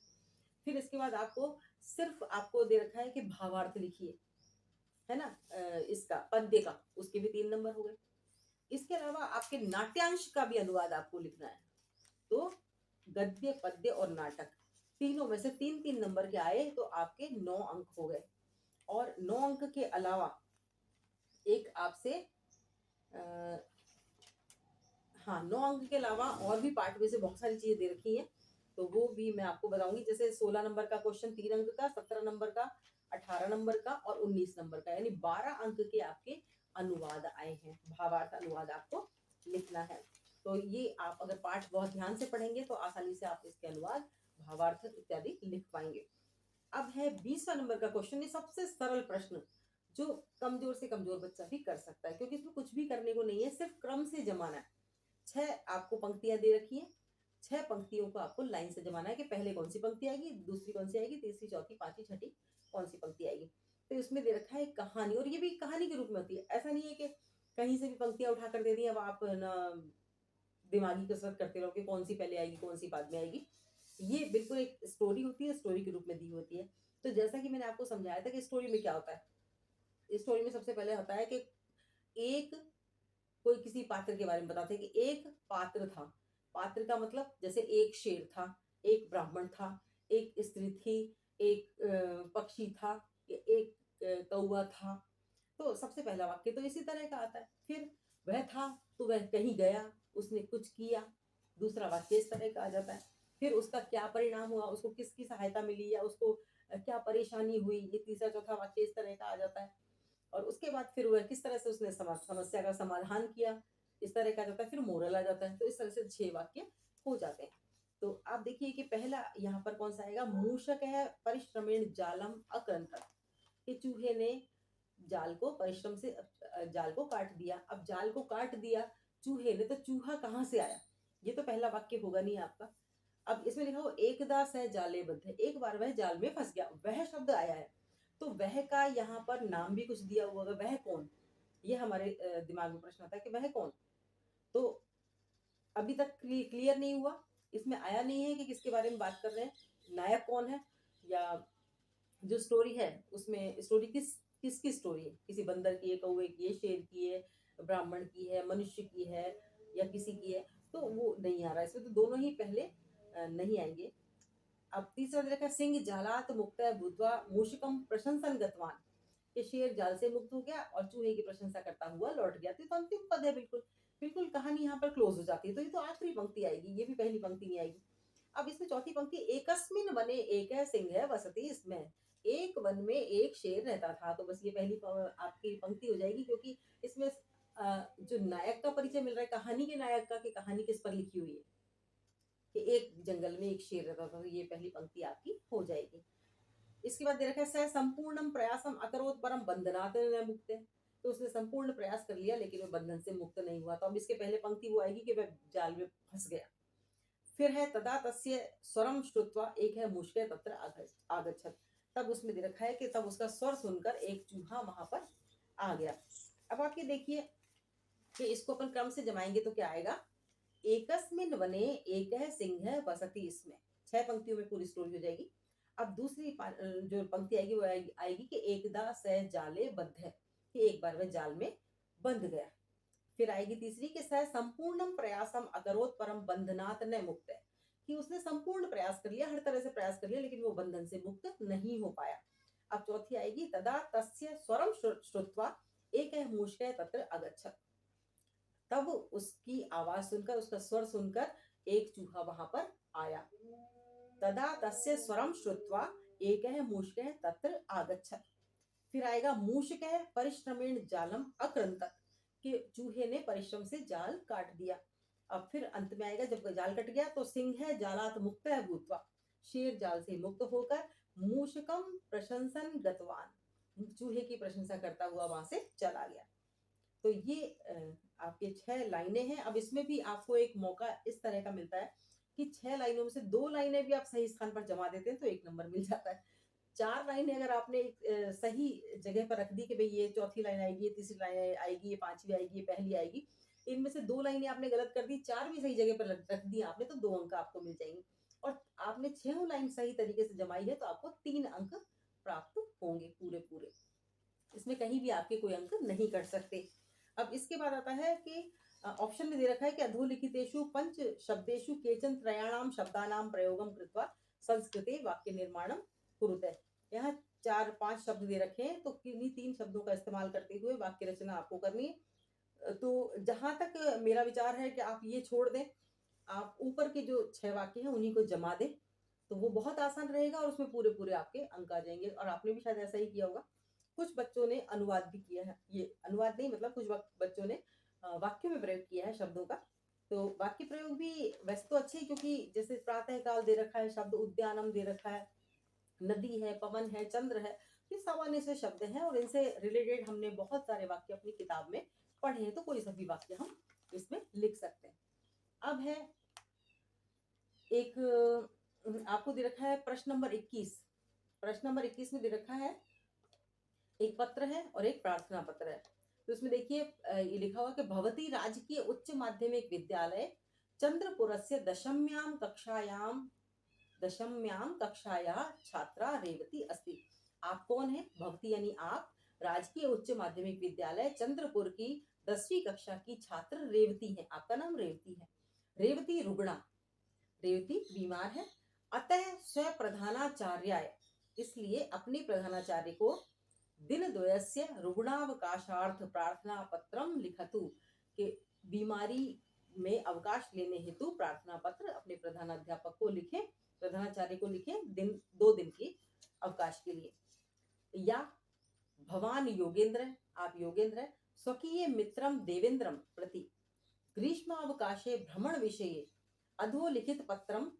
फिर इसके बाद आपको सिर्फ आपको दे रखा है कि भावार्थ लिखिए, है ना? इसका पद्य का, उसके भी 3 नंबर हो गए। इसके अलावा आपके नाट्यांश का भी अनुवाद आपको लिखना है। तो गद्य, पद्य और नाटक तीनों में से 3-3 नंबर के आए तो आपके 9 अंक हो गए। और 9 अंक के अलावा एक आपसे हाँ, 9 अंक के अलावा और भी पार्ट में से बहुत सारी चीजें दे रखी हैं, तो वो भी मैं आपको बताऊंगी। जैसे 16 नंबर का क्वेश्चन 3 अंक का, 17 नंबर का, 18 नंबर का और 19 नंबर का, यानी 12 अंक के आपके अनुवाद आए हैं। भावार्थ अनुवाद आपको लिखना है। तो ये आप अगर पाठ बहुत ध्यान से पढ़ेंगे तो आसानी से आप इसके अनुवाद, भावार्थ इत्यादि लिख पाएंगे। अब है 20वां नंबर का क्वेश्चन, ये सबसे सरल प्रश्न जो कमजोर से कमजोर बच्चा भी कर सकता है, क्योंकि इसमें कुछ भी करने को नहीं है, सिर्फ क्रम से जमाना है। 6 आपको पंक्तियां दे रखी हैं, 6 पंक्तियों को आपको लाइन से जमाना है कि पहले कौन सी पंक्ति आएगी, दूसरी कौन सी आएगी, तीसरी, चौथी, पांचवी, छठी कौन सी पंक्ति आएगी। तो इसमें दे रखा है कहानी, और ये भी कहानी के रूप में होती है। ऐसा नहीं है कि कहीं से भी पंक्तियां उठा कर दे दी, अब आप ना दिमागी कसरत करते रहो कि कौन सी पहले आएगी, कौन सी बाद में आएगी। ये बिल्कुल एक स्टोरी होती है, स्टोरी के रूप में दी होती है। तो जैसा कि मैंने आपको समझाया था कि स्टोरी में क्या होता है, स्टोरी में सबसे पहले होता है कि एक कोई किसी पात्र के बारे में बताते हैं कि एक पात्र था। पात्र का मतलब जैसे एक शेर था, एक ब्राह्मण था, एक स्त्री थी, एक पक्षी था, एक कौवा था। तो सबसे पहला वाक्य तो इसी तरह का आता है। फिर वह था तो वह कहीं गया, उसने कुछ किया, दूसरा वाक्य इस तरह का आ जाता है। फिर उसका क्या परिणाम हुआ, उसको किसकी सहायता मिली या उसको क्या परेशानी हुई, ये तीसरा चौथा वाक्य इस तरह का आ जाता है। और उसके बाद फिर वह किस तरह से उसने समस्या का समाधान किया, इस तरह का जाता है। फिर मोरल आ जाता है। तो इस तरह से 6 वाक्य हो जाते हैं। तो आप देखिए कि पहला यहाँ पर कौन सा आएगा, मूषक है परिश्रमेण जालम अकृंतक, कि चूहे ने जाल को परिश्रम से जाल को काट दिया। अब जाल को काट दिया चूहे ने, तो चूहा कहाँ से आया, ये तो पहला वाक्य होगा नहीं आपका। अब इसमें लिखा हो एकदा सह जाले बद्ध, एक बार वह जाल में फंस गया, वह शब्द आया है। तो वह का यहाँ पर नाम भी कुछ दिया हुआ होगा, वह कौन, ये हमारे दिमाग में प्रश्न आता है कि वह कौन। तो अभी तक क्लियर नहीं हुआ, इसमें आया नहीं है कि किसके बारे में बात कर रहे हैं, नायक कौन है, या जो स्टोरी है उसमें स्टोरी किसकी स्टोरी है, किसी बंदर की है, कौवे की है, शेर की है, ब्राह्मण की है, मनुष्य की है, या किसी की है। तो वो नहीं आ रहा है इसमें, तो दोनों ही पहले नहीं आएंगे। अब तीसरा दे रखा है सिंह जालात मुक्त भूतवा मूषिकम प्रशंसन गतवान, कि शेर जाल से मुक्त हो गया और चूहे की प्रशंसा करता हुआ लौट गया। तो अंतिम पद है, बिल्कुल बिल्कुल कहानी यहाँ पर क्लोज हो जाती है। तो ये तो आखिरी पंक्ति आएगी, ये भी पहली पंक्ति नहीं आएगी। अब इसमें चौथी पंक्ति, एकस्मिन वने एक सिंह वसती, इसमें एक वन में एक शेर रहता था। तो बस ये पहली आपकी पंक्ति हो जाएगी, क्योंकि इसमें जो नायक का परिचय मिल रहा है, कहानी के नायक का, कि कहानी किस पर लिखी हुई है, कि एक जंगल में एक शेर रहता था। तो ये पहली पंक्ति आपकी हो जाएगी। इसके बाद दे रखा है स संपूर्णम प्रयासम अकरोत परम बंधनात् न मुक्त, तो उसने संपूर्ण प्रयास कर लिया लेकिन वह बंधन से मुक्त नहीं हुआ। तो अब इसके पहले पंक्ति वो आएगी कि वह जाल में फंस गया। फिर है तदा तस्य स्वरम श्रुत्वा, एक है मुष्के तत्र आगच्छत, तब उसमें दे रखा है कि तब उसका स्वर सुनकर एक चूहा वहां पर आ गया। अब आप ये देखिए कि इसको अपन क्रम से जमाएंगे तो क्या आएगा, एकस्मिन वने एक सिंह वसती, इसमें 6 पंक्तियों में पूरी स्टोरी हो जाएगी। अब दूसरी जो पंक्ति आएगी वो आएगी कि एकदा सह जाले बद्ध है, कि एक बार वह जाल में बंध गया। फिर आएगी तीसरी कि सह संपूर्णम प्रयासम अकरोत परम बंधनात् न मुक्त है, कि उसने संपूर्ण प्रयास कर लिया, हर तरह से प्रयास कर लिया, लेकिन वो बंधन से मुक्त नहीं हो पाया। अब चौथी आएगी तदा तस्य स्वरम श्रुत्वा एक मुष्क तत्र अगच्छत, तब उसकी आवाज सुनकर, उसका स्वर सुनकर एक चूहा वहां पर आया। तदा तस्य स्वरम श्रुत्वा एकः मूषकः तत्र आगच्छत। फिर आएगा मूषकः परिश्रमेण जालम अकृंतक, कि चूहे ने परिश्रम से जाल काट दिया। अब फिर अंत में आएगा जब जाल कट गया तो सिंह जालात मुक्तः भूत्वा, शेर जाल से मुक्त होकर मूषकम प्रशंसन गतवान, चूहे की प्रशंसा करता हुआ वहां से चला गया। तो ये आपके 6 लाइनें हैं। अब इसमें भी आपको एक मौका इस तरह का मिलता है कि 6 लाइनों में से 2 लाइनें भी आप सही स्थान पर जमा देते हैं तो 1 नंबर मिल जाता है। 4 लाइनें अगर आपने सही जगह पर रख दी कि भाई ये चौथी लाइन आएगी, ये तीसरी लाइन आएगी, ये पांचवी आएगी, ये पहली आएगी, इनमें से 2 लाइनें आपने गलत कर दी, 4 भी सही जगह पर रख दी आपने, तो 2 अंक आपको मिल जाएंगे। और आपने 6 लाइन सही तरीके से जमाई है तो आपको 3 अंक प्राप्त होंगे पूरे पूरे। इसमें कहीं भी आपके कोई अंक नहीं कट सकते। अब इसके बाद आता है कि ऑप्शन में दे रखा है कि अधोलिखितेषु पंच शब्देषु केचन त्रयाणाम शब्दानाम प्रयोगम कृत्वा संस्कृते वाक्य निर्माणम कुरुते। यहाँ 4-5 शब्द दे रखे हैं तो किन्हीं 3 शब्दों का इस्तेमाल करते हुए वाक्य रचना आपको करनी है। तो जहां तक मेरा विचार है कि आप ये छोड़ दें, आप ऊपर के जो 6 वाक्य हैं उन्हीं को जमा दें, तो वो बहुत आसान रहेगा और उसमें पूरे पूरे आपके अंक आ जाएंगे। और आपने भी शायद ऐसा ही किया होगा। कुछ बच्चों ने अनुवाद भी किया है, ये अनुवाद नहीं मतलब कुछ बच्चों ने वाक्यों में प्रयोग किया है शब्दों का। तो वाक्य प्रयोग भी वैसे तो अच्छे, क्योंकि जैसे प्रातः काल दे रखा है, शब्द उद्यानम दे रखा है, नदी है, पवन है, चंद्र है, ये सामान्य से शब्द हैं और इनसे रिलेटेड हमने बहुत सारे वाक्य अपनी किताब में पढ़े हैं, तो कोई सा भी वाक्य हम इसमें लिख सकते हैं। अब है एक आपको दे रखा है प्रश्न नंबर 21। प्रश्न नंबर 21 में दे रखा है एक पत्र है और एक प्रार्थना पत्र है। तो इसमें देखिए ये लिखा हुआ कि भवती राजकीय उच्च माध्यमिक विद्यालय चंद्रपुरस्य दशम्यां कक्षाया छात्रा रेवती अस्ति। आप कौन है? भवती यानी आप, राजकीय उच्च माध्यमिक विद्यालय चंद्रपुर की 10वीं कक्षा की छात्र रेवती है। आपका नाम रेवती है। रेवती रुग्णा, रेवती बीमार है। अतः स्व प्रधानाचार्याय, इसलिए अपने प्रधानाचार्य को दिन द्वयस्य रुग्णावकाशार्थ प्रार्थना पत्रम लिखतु, के बीमारी में अवकाश लेने हेतु प्रार्थना पत्र अपने प्रधानाध्यापक को लिखे, प्रधानाचार्य को लिखे, 2 दिन की अवकाश के लिए। या भवान योगेंद्र, आप योगेंद्र स्वकीय मित्रम देवेंद्रम प्रति ग्रीष्मावकाशे भ्रमण विषये अधोलिखित पत्रम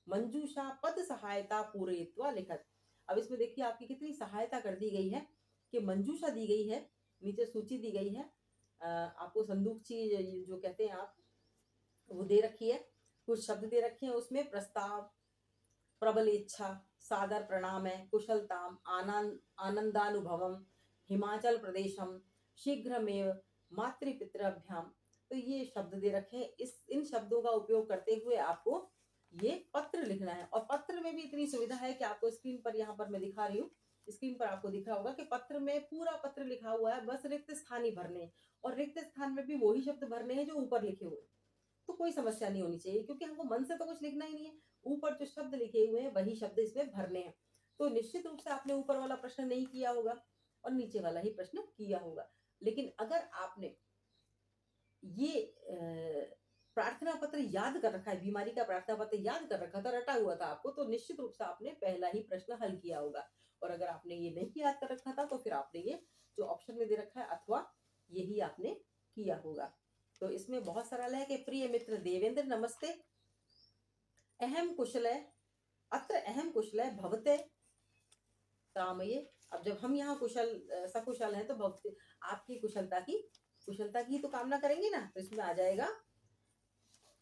मंजूषा पद सहायता पूरयित्वा लिखत। अब इसमें देखिए आपकी कितनी सहायता कर दी गई है कि मंजूषा दी गई है, नीचे सूची दी गई है, आपको संदूकची जो कहते हैं आप, वो दे रखी है, कुछ शब्द दे रखे हैं उसमें, प्रस्ताव, प्रबल इच्छा, सादर प्रणाम है, कुशलताम, आनंदानुभवम, हिमाचल प्रदेशम, शीघ्रमेव, मातृपितृभ्याम। तो ये शब्द दे रखे हैं। इन शब्दों का उपयोग करते हुए आपको ये पत्र लिखना है। और पत्र में भी इतनी सुविधा है कि आपको स्क्रीन पर, यहाँ पर मैं दिखा रही हूँ, स्क्रीन पर आपको दिख रहा होगा कि पत्र में पूरा पत्र लिखा हुआ है, बस रिक्त स्थान ही भरने हैं। और रिक्त स्थान में भी वही शब्द भरने हैं जो ऊपर लिखे हुए, तो कोई समस्या नहीं होनी चाहिए, क्योंकि हमको मन से तो कुछ लिखना ही नहीं है। ऊपर जो शब्द लिखे हुए हैं वही शब्द इसमें भरने हैं। तो निश्चित रूप से आपने ऊपर वाला प्रश्न नहीं किया होगा और नीचे वाला ही प्रश्न किया होगा। लेकिन अगर आपने ये प्रार्थना पत्र याद कर रखा है, बीमारी का प्रार्थना पत्र याद कर रखा था, रटा हुआ था आपको, तो निश्चित रूप से आपने पहला ही प्रश्न हल किया होगा। और अगर आपने ये नहीं याद कर रखा था तो फिर आपने ये जो ऑप्शन में दे रखा है अथवा, यही आपने किया होगा। तो इसमें बहुत सरल है कि प्रिय मित्र देवेंद्र नमस्ते, अहम कुशल है, अत्र अहम कुशल है भवते कामये। अब जब हम यहाँ सकुशल हैं तो भवते, आपकी कुशलता की तो कामना करेंगे ना, तो इसमें आ जाएगा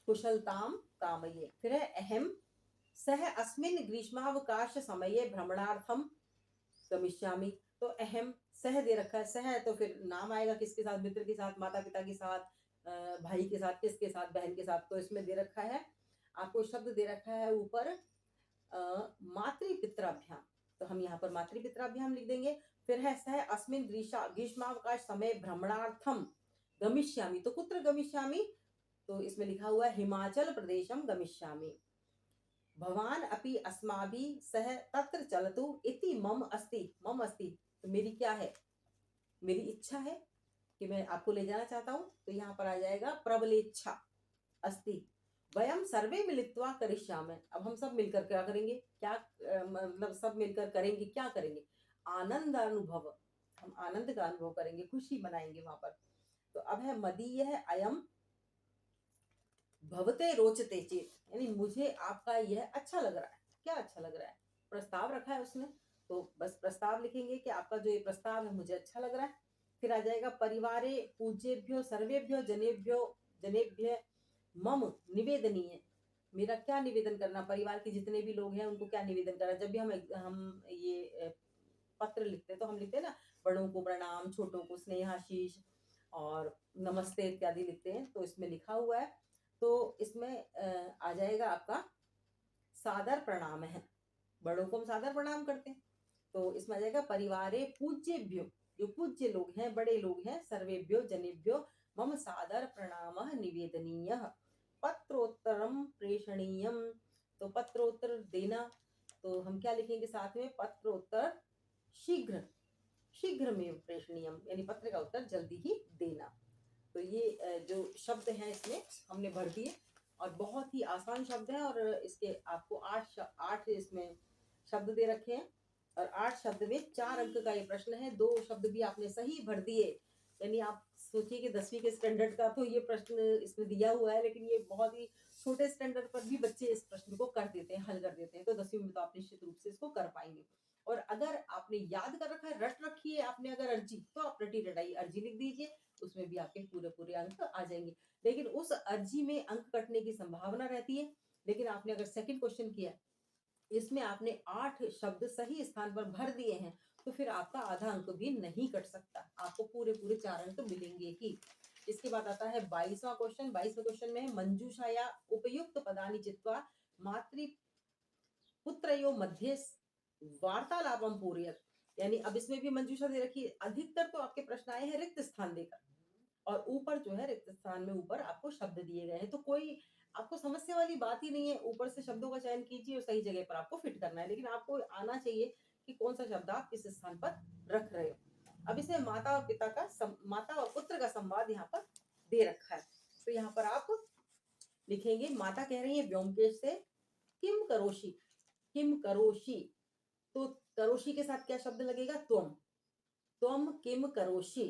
कुशलताम कामये। फिर है अहम सह अस्मिन् ग्रीष्मावकाश समये भ्रमणार्थम गमिष्यामि। तो अहम सह दे रखा है, सह है तो फिर नाम आएगा किसके साथ, मित्र के साथ, माता पिता के साथ, भाई के साथ, किसके साथ, बहन के साथ। तो इसमें दे रखा है आपको शब्द दे रखा है ऊपर मातृपित्राभ्याम, तो हम यहाँ पर मातृपित्राभ्याम लिख देंगे। फिर है सह अस्मिन् ग्रीष्मावकाश समय भ्रमणार्थम गमिष्यामि, तो कुत्र गमिष्यामि, तो इसमें लिखा हुआ है हिमाचल प्रदेशम गमिष्यामि। भवान अपि अस्माभिः सह तत्र चलतु इति मम अस्ति, मम अस्ति तो मेरी क्या है, मेरी इच्छा है कि मैं आपको ले जाना चाहता हूँ। तो यहाँ पर आ जाएगा प्रबलेच्छा अस्ति, वयम सर्वे मिलित्वा करिष्यामः। अब हम सब मिलकर क्या करेंगे, क्या मतलब सब मिलकर करेंगे, क्या करेंगे, आनंद अनुभव, हम आनंद का अनुभव करेंगे, खुशी मनाएंगे वहां पर। तो अब है मदीय है अयम भवते रोचते चेत, यानी मुझे आपका यह अच्छा लग रहा है। क्या अच्छा लग रहा है, प्रस्ताव रखा है उसने, तो बस प्रस्ताव लिखेंगे कि आपका जो ये प्रस्ताव है मुझे अच्छा लग रहा है। फिर आ जाएगा परिवारे पूज्येभ्यो सर्वेभ्यो जनेभ्य मम निवेदनीय, मेरा क्या निवेदन करना, परिवार के जितने भी लोग हैं उनको क्या निवेदन करना। जब भी हम ये पत्र लिखते हैं तो हम लिखते हैं ना, बड़ों को प्रणाम, छोटों को स्नेहाशीष और नमस्ते इत्यादि लिखते हैं। तो इसमें लिखा हुआ है तो इसमें आ जाएगा आपका सादर प्रणाम है, बड़ों को हम सादर प्रणाम करते हैं। तो इसमें आ जाएगा परिवारे पूज्येभ्यो, जो पूज्य लोग हैं, बड़े लोग हैं, सर्वेभ्यो जनेभ्यो मम सादर प्रणामः निवेदनीयः। पत्रोत्तरम प्रेषणीयम, तो पत्रोत्तर देना, तो हम क्या लिखेंगे साथ में, पत्रोत्तर शीघ्र, शीघ्र में प्रेषणीयम, यानी पत्र का उत्तर जल्दी ही देना। तो ये जो शब्द हैं इसमें हमने भर दिए, और बहुत ही आसान शब्द है, और इसके आपको आठ इसमें शब्द दे रखे हैं, और 8 शब्द में 4 अंक का ये प्रश्न है। 2 शब्द भी आपने सही भर दिए, यानी आप सोचिए कि 10वीं के स्टैंडर्ड का तो ये प्रश्न इसमें दिया हुआ है, लेकिन ये बहुत ही छोटे स्टैंडर्ड पर भी बच्चे इस प्रश्न को कर देते हैं, हल कर देते हैं। तो 10वीं में तो आप निश्चित रूप से इसको कर पाएंगे। और अगर आपने याद कर रखा है, रट रखी है आपने अगर अर्जी, तो आप रटी रटाई अर्जी लिख दीजिए, उसमें भी आपके पूरे पूरे अंक आ जाएंगे। लेकिन उस अर्जी में अंक कटने की संभावना रहती है। लेकिन आपने अगर सेकंड क्वेश्चन किया, इसमें आपने 8 शब्द सही स्थान पर भर दिए हैं, तो फिर आपका आधा अंक भी नहीं कट सकता, आपको पूरे पूरे 4 अंक मिलेंगे ही। इसके बाद आता है 22वां क्वेश्चन। 22वें क्वेश्चन में है मंजूषाया उपयुक्त पदानि चित्वा मातृ पुत्रयो मध्य वार्तालापम पूरयत, यानी अब इसमें भी मंजूषा दे रखी है। अधिकतर तो आपके प्रश्न आए हैं रिक्त स्थान देकर, और ऊपर जो है रिक्त स्थान में ऊपर आपको शब्द दिए गए हैं, तो कोई आपको समस्या वाली बात ही नहीं है। ऊपर से शब्दों का चयन कीजिए और सही जगह पर आपको फिट करना है, लेकिन आपको आना चाहिए कि कौन सा शब्द आप किस स्थान पर रख रहे हो। अब इसमें माता और पिता का माता और पुत्र का संवाद यहाँ पर दे रखा है। तो यहाँ पर आप लिखेंगे, माता कह रही है व्योमकेश से, किम करोषि, किम करोषि, तो करोषि के साथ क्या शब्द लगेगा, त्वम, त्वम किम करोषि,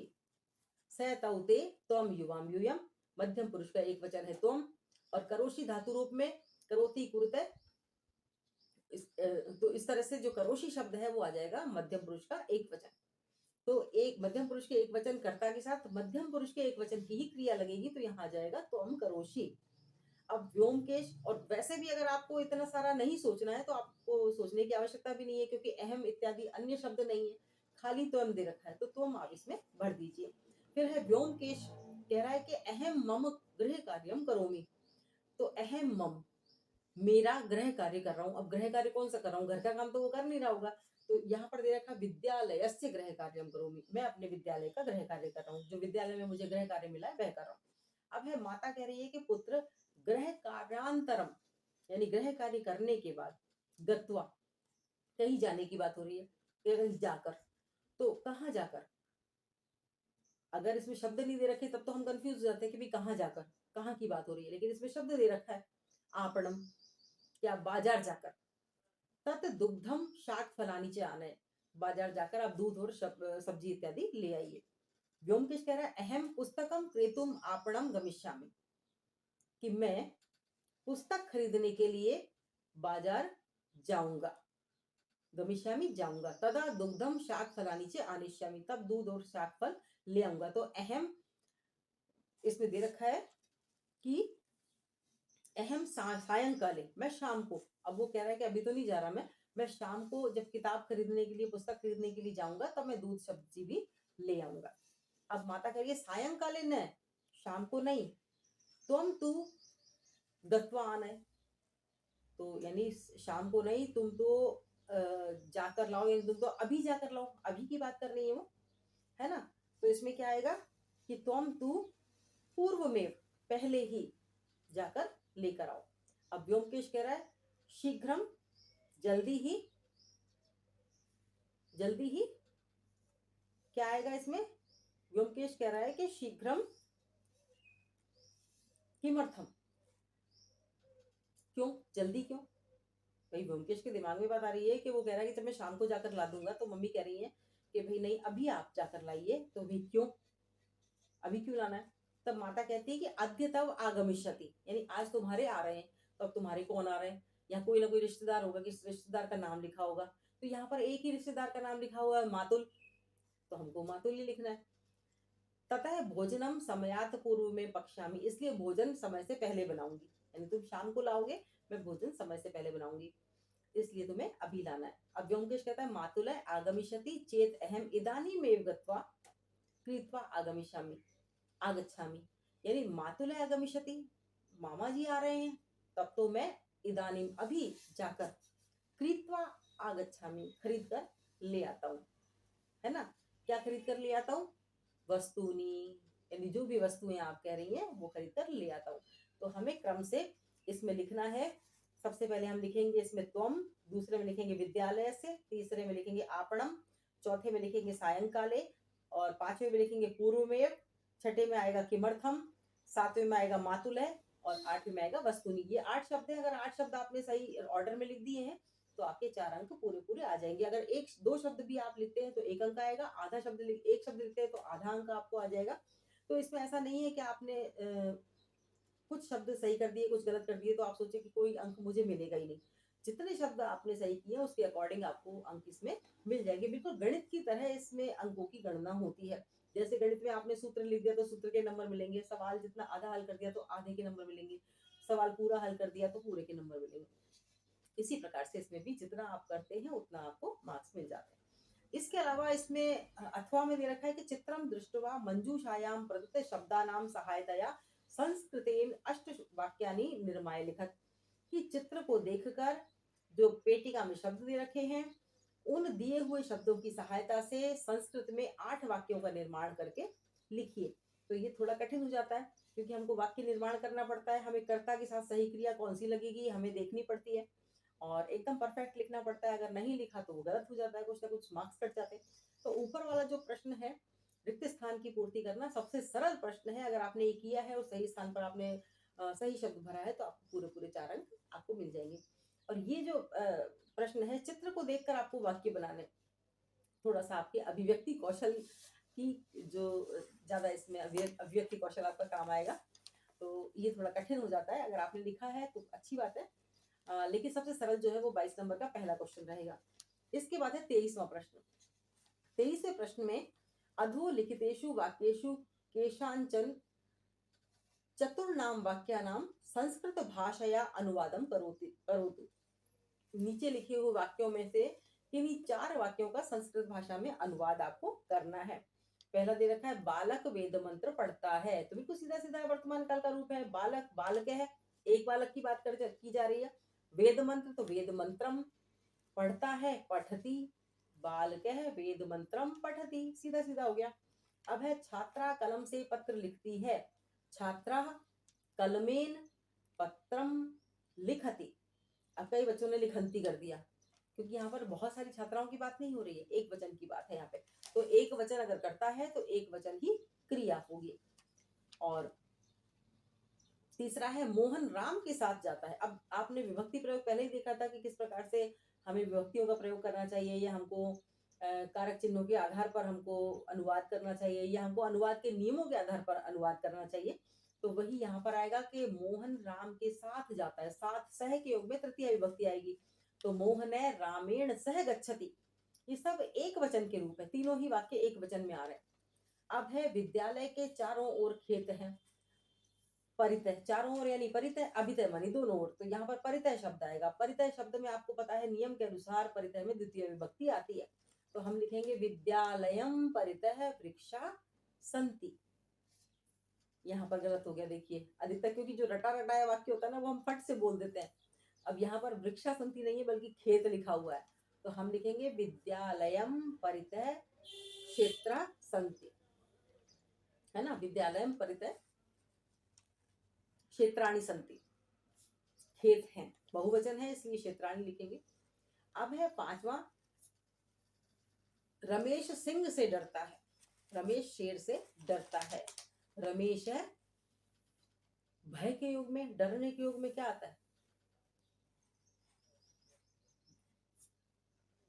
स तौते त्वम युवाम यूयम, मध्यम पुरुष का एक वचन है त्वम, और करोषि धातु रूप में करोति कुरुते, तो इस तरह से जो करोषि शब्द है वो आ जाएगा मध्यम पुरुष का एक वचन। तो एक मध्यम पुरुष के एक वचन कर्ता के साथ मध्यम पुरुष के एक वचन की ही क्रिया लगेगी, तो यहाँ आ जाएगा त्वम करोषि। अब व्योमकेश, और वैसे भी अगर आपको इतना सारा नहीं सोचना है तो आपको सोचने की आवश्यकता भी नहीं है, क्योंकि अहम इत्यादि अन्य शब्द नहीं है, खाली त्वम दे रखा है, तो त्वम आप इसमें भर दीजिए। फिर है व्योमकेश, कह रहा है कि अहम मम गृह कार्यम करोमि, तो अहम मम, मेरा गृह कार्य कर रहा हूँ। अब गृह कार्य कौन सा कर रहा हूँ, घर का काम तो वो कर नहीं रहा होगा, तो यहाँ पर दे रखा विद्यालयस्य गृह कार्यम करोमि, मैं अपने विद्यालय का गृह कार्य कर रहा हूँ, जो विद्यालय में मुझे गृह कार्य मिला है वह कर रहा हूँ। अब है माता कह रही है कि पुत्र गृह कार्यांतरम, यानी गृह कार्य करने के बाद, गत्वा, कहीं जाने की बात हो रही है, कहीं जाकर, तो कहाँ जाकर। अगर इसमें शब्द नहीं दे रखे तब तो हम कंफ्यूज हो जाते हैं कि भाई कहाँ जाकर, कहाँ की बात हो रही है, लेकिन इसमें शब्द दे रखा है, आपणम, क्या बाजार जाकर, तत् दुग्धम शाक फलानी चे आने, बाजार जाकर आप दूध और सब्जी इत्यादि ले आइए। व्योमकेश कह रहा है अहम पुस्तकम क्रेतुम आपणम गमिष्यामि, कि मैं पुस्तक खरीदने के लिए बाजार जाऊंगा, गमिष्यामि जाऊंगा, तदा दुग्धम शाक फलानी चे आनिष्यामि, तब दूध और शाक फल ले आऊंगा। तो अहम इसमें दे रखा है कि अहम सायंकाले, मैं शाम को, अब वो कह रहा है कि अभी तो नहीं जा रहा मैं शाम को जब किताब खरीदने के लिए, पुस्तक खरीदने के लिए जाऊंगा, तब मैं दूध सब्जी भी ले आऊंगा। अब माता कह रही है सायंकाले न, शाम को नहीं, तुम तू गत्वा आना है, तो यानी शाम को नहीं, तुम तो जाकर लाओ, यानी तुम तो अभी जाकर लाओ, अभी की बात कर रही है वो, है ना। तो इसमें क्या आएगा कि तुम तू पूर्व में, पहले ही जाकर लेकर आओ। अब व्योमकेश कह रहा है शीघ्रम, जल्दी ही, जल्दी ही, क्या आएगा इसमें, व्योमकेश कह रहा है कि शीघ्रम किमर्थम, क्यों, जल्दी क्यों। भाई व्योमकेश के दिमाग में बात आ रही है कि वो कह रहा है कि जब मैं शाम को जाकर ला दूंगा, तो मम्मी कह रही है कि भाई नहीं अभी आप जाकर लाइए, तो भाई क्यों, अभी क्यों लाना है। तब माता कहती है कि अद्य तब आगमिष्यति, यानी आज तुम्हारे आ रहे हैं, तो अब तुम्हारे कौन आ रहे हैं, या कोई ना कोई रिश्तेदार होगा, किस रिश्तेदार का नाम लिखा होगा, तो यहाँ पर एक ही रिश्तेदार का नाम लिखा हुआ है मातुल, तो हमको मातुल ही लिखना है। तथा भोजनम समयात पूर्व में पक्षामी, इसलिए भोजन समय से पहले बनाऊंगी, यानी तुम शाम को लाओगे, मैं भोजन समय से पहले बनाऊंगी, इसलिए तुम्हें अभी लाना है। अब व्योमकेश कहता है मातुल आगमिष्यति चेत अहम इदानीमेव गत्वा कृत्वा आगमिष्यामि, आगच्छामि, यानी मातुल आगमिष्यति, मामा जी आ रहे हैं, तब तो मैं इदानीम अभी जाकर क्रीत्वा आगच्छामि, खरीद कर ले आता हूँ, है ना। क्या खरीद कर ले आता हूँ? वस्तुनी, यानी जो भी वस्तुएं आप कह रही हैं वो खरीद कर ले आता हूँ। तो हमें क्रम से इसमें लिखना है। सबसे पहले हम लिखेंगे इसमें त्वम, दूसरे में लिखेंगे विद्यालय से, तीसरे में लिखेंगे आपणम, चौथे में लिखेंगे सायंकाले, और पांचवें में लिखेंगे पूर्वमेव, छठे में आएगा किमर्थम, सातवें में आएगा मातुलय, और आठवें में आएगा वस्तुनी। ये 8 शब्द है। अगर 8 शब्द आपने सही ऑर्डर में लिख दिए हैं तो आपके 4 अंक पूरे पूरे आ जाएंगे। अगर एक दो शब्द भी आप लिखते हैं तो 1 अंक आएगा, आधा शब्द एक शब्द लिखते हैं तो आधा अंक आपको आ जाएगा। तो इसमें ऐसा नहीं है कि आपने कुछ शब्द सही कर दिए, कुछ गलत कर दिए तो आप सोचे कि कोई अंक मुझे मिलेगा ही नहीं। जितने शब्द आपने सही किए उसके अकॉर्डिंग आपको अंक इसमें मिल जाएंगे। बिल्कुल गणित की तरह इसमें अंकों की गणना होती है। जैसे गणित में आपने सूत्र लिख दिया तो सूत्र के नंबर मिलेंगे, सवाल जितना आधा हल कर दिया तो आधे के नंबर मिलेंगे, सवाल पूरा हल कर दिया तो पूरे के नंबर मिलेंगे। इसी प्रकार से इसमें भी जितना आप करते हैं उतना आपको मार्क्स मिल जाते हैं। इसके अलावा इसमें अथवा में दे रखा है कि चित्रम दृष्टवा मंजूषायाम प्रदत्त शब्दानाम सहायतया संस्कृतेन अष्ट वाक्यानि निर्माय लिखत, कि चित्र को देखकर जो पेटिका में शब्द दे रखे हैं उन दिए हुए शब्दों की सहायता से संस्कृत में 8 वाक्यों का निर्माण करके लिखिए। तो ये थोड़ा कठिन हो जाता है क्योंकि हमको वाक्य निर्माण करना पड़ता है, हमें कर्ता के साथ सही क्रिया कौन सी लगेगी हमें देखनी पड़ती है, और एकदम परफेक्ट लिखना पड़ता है। अगर नहीं लिखा तो वो गलत हो जाता है, कुछ ना कुछ मार्क्स कट जाते हैं। तो ऊपर वाला जो प्रश्न है रिक्त स्थान की पूर्ति करना सबसे सरल प्रश्न है। अगर आपने ये किया है और सही स्थान पर आपने सही शब्द भरा है तो आपको पूरे पूरे 4 अंक आपको मिल जाएंगे। और ये जो प्रश्न है चित्र को देखकर आपको वाक्य बनाने, थोड़ा सा आपके अभिव्यक्ति कौशल की जो ज्यादा इसमें अभिव्यक्ति कौशल आपका काम आएगा। तो ये थोड़ा कठिन हो जाता है। अगर आपने लिखा है तो अच्छी बात है, लेकिन सबसे सरल जो है वो 22 नंबर का पहला क्वेश्चन रहेगा। इसके बाद है 23वां प्रश्न। 23वें प्रश्न में अधोलिखितेषु वाक्येषु केषांचन चतुर्नाम वाक्यानाम संस्कृत भाषया अनुवादम करोतु। नीचे लिखे हुए वाक्यों में से किन्हीं 4 वाक्यों का संस्कृत भाषा में अनुवाद आपको करना है। पहला दे रखा है बालक वेद मंत्र पढ़ता है, तो बिल्कुल सीधा सीधा वर्तमान काल का रूप है। बालक बालक है, एक बालक की बात की जा रही है। वेद मंत्र तो वेद मंत्रम, पढ़ता है पठती, बालक है वेद मंत्रम पठती, सीधा सीधा हो गया। अब है छात्रा कलम से पत्र लिखती है, छात्रा कलमेन पत्रम लिखती। अब कई बच्चों ने लिखंती कर दिया क्योंकि यहाँ पर बहुत सारी छात्राओं की बात नहीं हो रही है, एक वचन की बात है यहाँ पे। तो एक वचन अगर करता है तो एक वचन की क्रिया होगी। और तीसरा है मोहन राम के साथ जाता है। अब आपने विभक्ति प्रयोग पहले ही देखा था कि किस प्रकार से हमें विभक्तियों का प्रयोग करना चाहिए, या हमको कारक चिन्हों के आधार पर हमको अनुवाद करना चाहिए, या हमको अनुवाद के नियमों के आधार पर अनुवाद करना चाहिए। तो वही यहाँ पर आएगा कि मोहन राम के साथ जाता है, साथ सह के योग में तृतीय विभक्ति आएगी। तो मोहन रामेण सह गच्छति, ये सब एक वचन के रूप है, तीनों ही वाक्य एक वचन में आ रहे हैं। अब है विद्यालय के चारों ओर खेत हैं, परितः चारों ओर यानी परितः, अभितः मानी दोनों ओर, तो यहाँ पर परितः शब्द आएगा। परितः शब्द में आपको पता है नियम के अनुसार परितः में द्वितीय विभक्ति आती है। तो हम लिखेंगे विद्यालयम परितः वृक्षा संति। यहाँ पर गलत हो गया, देखिए अधिकतर क्योंकि जो रटा रटाया वाक्य होता है ना वो हम फट से बोल देते हैं। अब यहाँ पर वृक्षा संति नहीं है बल्कि खेत लिखा हुआ है, तो हम लिखेंगे विद्यालयम परितः क्षेत्र संति, है ना। विद्यालयम परितः क्षेत्राणि संति, खेत हैं, बहुवचन है इसलिए क्षेत्राणि लिखेंगे। अब है 5वां, रमेश सिंह से डरता है, रमेश शेर से डरता है। रमेश है भय के युग में, डरने के युग में क्या आता है?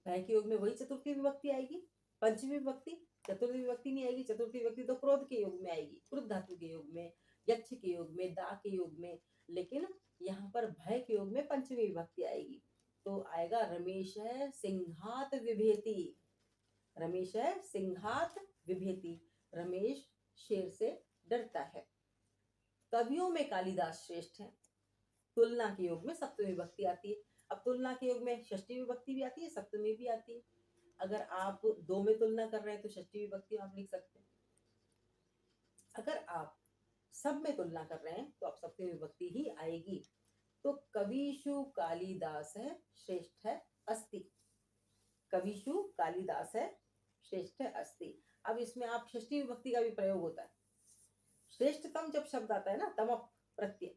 भय के युग में वही चतुर्थी विभक्ति आएगी, पंचमी विभक्ति, चतुर्थी विभक्ति नहीं आएगी। चतुर्थी विभक्ति तो क्रोध के युग में आएगी, क्रुद्ध धातु के युग में, यक्ष के युग में, दा के युग में। लेकिन यहाँ पर भय के युग में पंचमी विभक्ति आएगी, तो आएगा रमेश है सिंहात विभेति। रमेश है सिंहात विभेति, रमेश शेर से डरता है। कवियों में कालिदास श्रेष्ठ है, तुलना के योग में सप्तमी विभक्ति आती है। अब तुलना के योग में षष्ठी विभक्ति भी आती है, सप्तमी भी आती है। अगर आप 2 में तुलना कर रहे हैं तो षष्ठी विभक्ति आप लिख सकते हैं। अगर आप सब में तुलना कर रहे हैं तो अब सप्तमी विभक्ति ही आएगी। तो कविषु कालिदास है श्रेष्ठ है अस्ति। कविषु कालिदास है श्रेष्ठ है अस्ति। अब इसमें आप षष्ठी विभक्ति का भी प्रयोग होता है। श्रेष्ठतम जब शब्द आता है ना, प्रत्यय,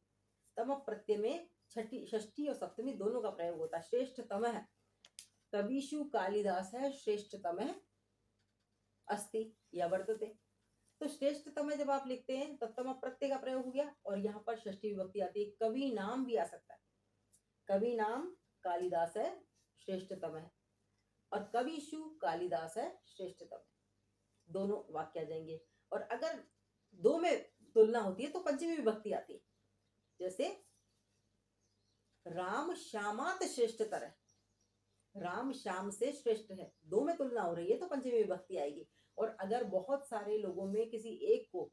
प्रत्यय में छठी षष्ठी और सप्तमी दोनों का प्रयोग होता है। श्रेष्ठतम है, कविषु कालिदास है श्रेष्ठतम है अस्ति या वर्तते। तो श्रेष्ठतम जब आप लिखते हैं तब तम प्रत्यय का प्रयोग हो गया और यहाँ पर षष्ठी विभक्ति आती है। कवि नाम भी आ सकता है, कवि नाम कालिदास है श्रेष्ठतम है और कविषु कालिदास है श्रेष्ठतम है, दोनों वाक्य आ जाएंगे। और अगर दो में तुलना होती है तो पंचमी विभक्ति आती है। जैसे राम श्यामात श्रेष्ठतर है, राम श्याम से श्रेष्ठ है, दो में तुलना हो रही है तो पंचमी विभक्ति आएगी। और अगर बहुत सारे लोगों में किसी एक को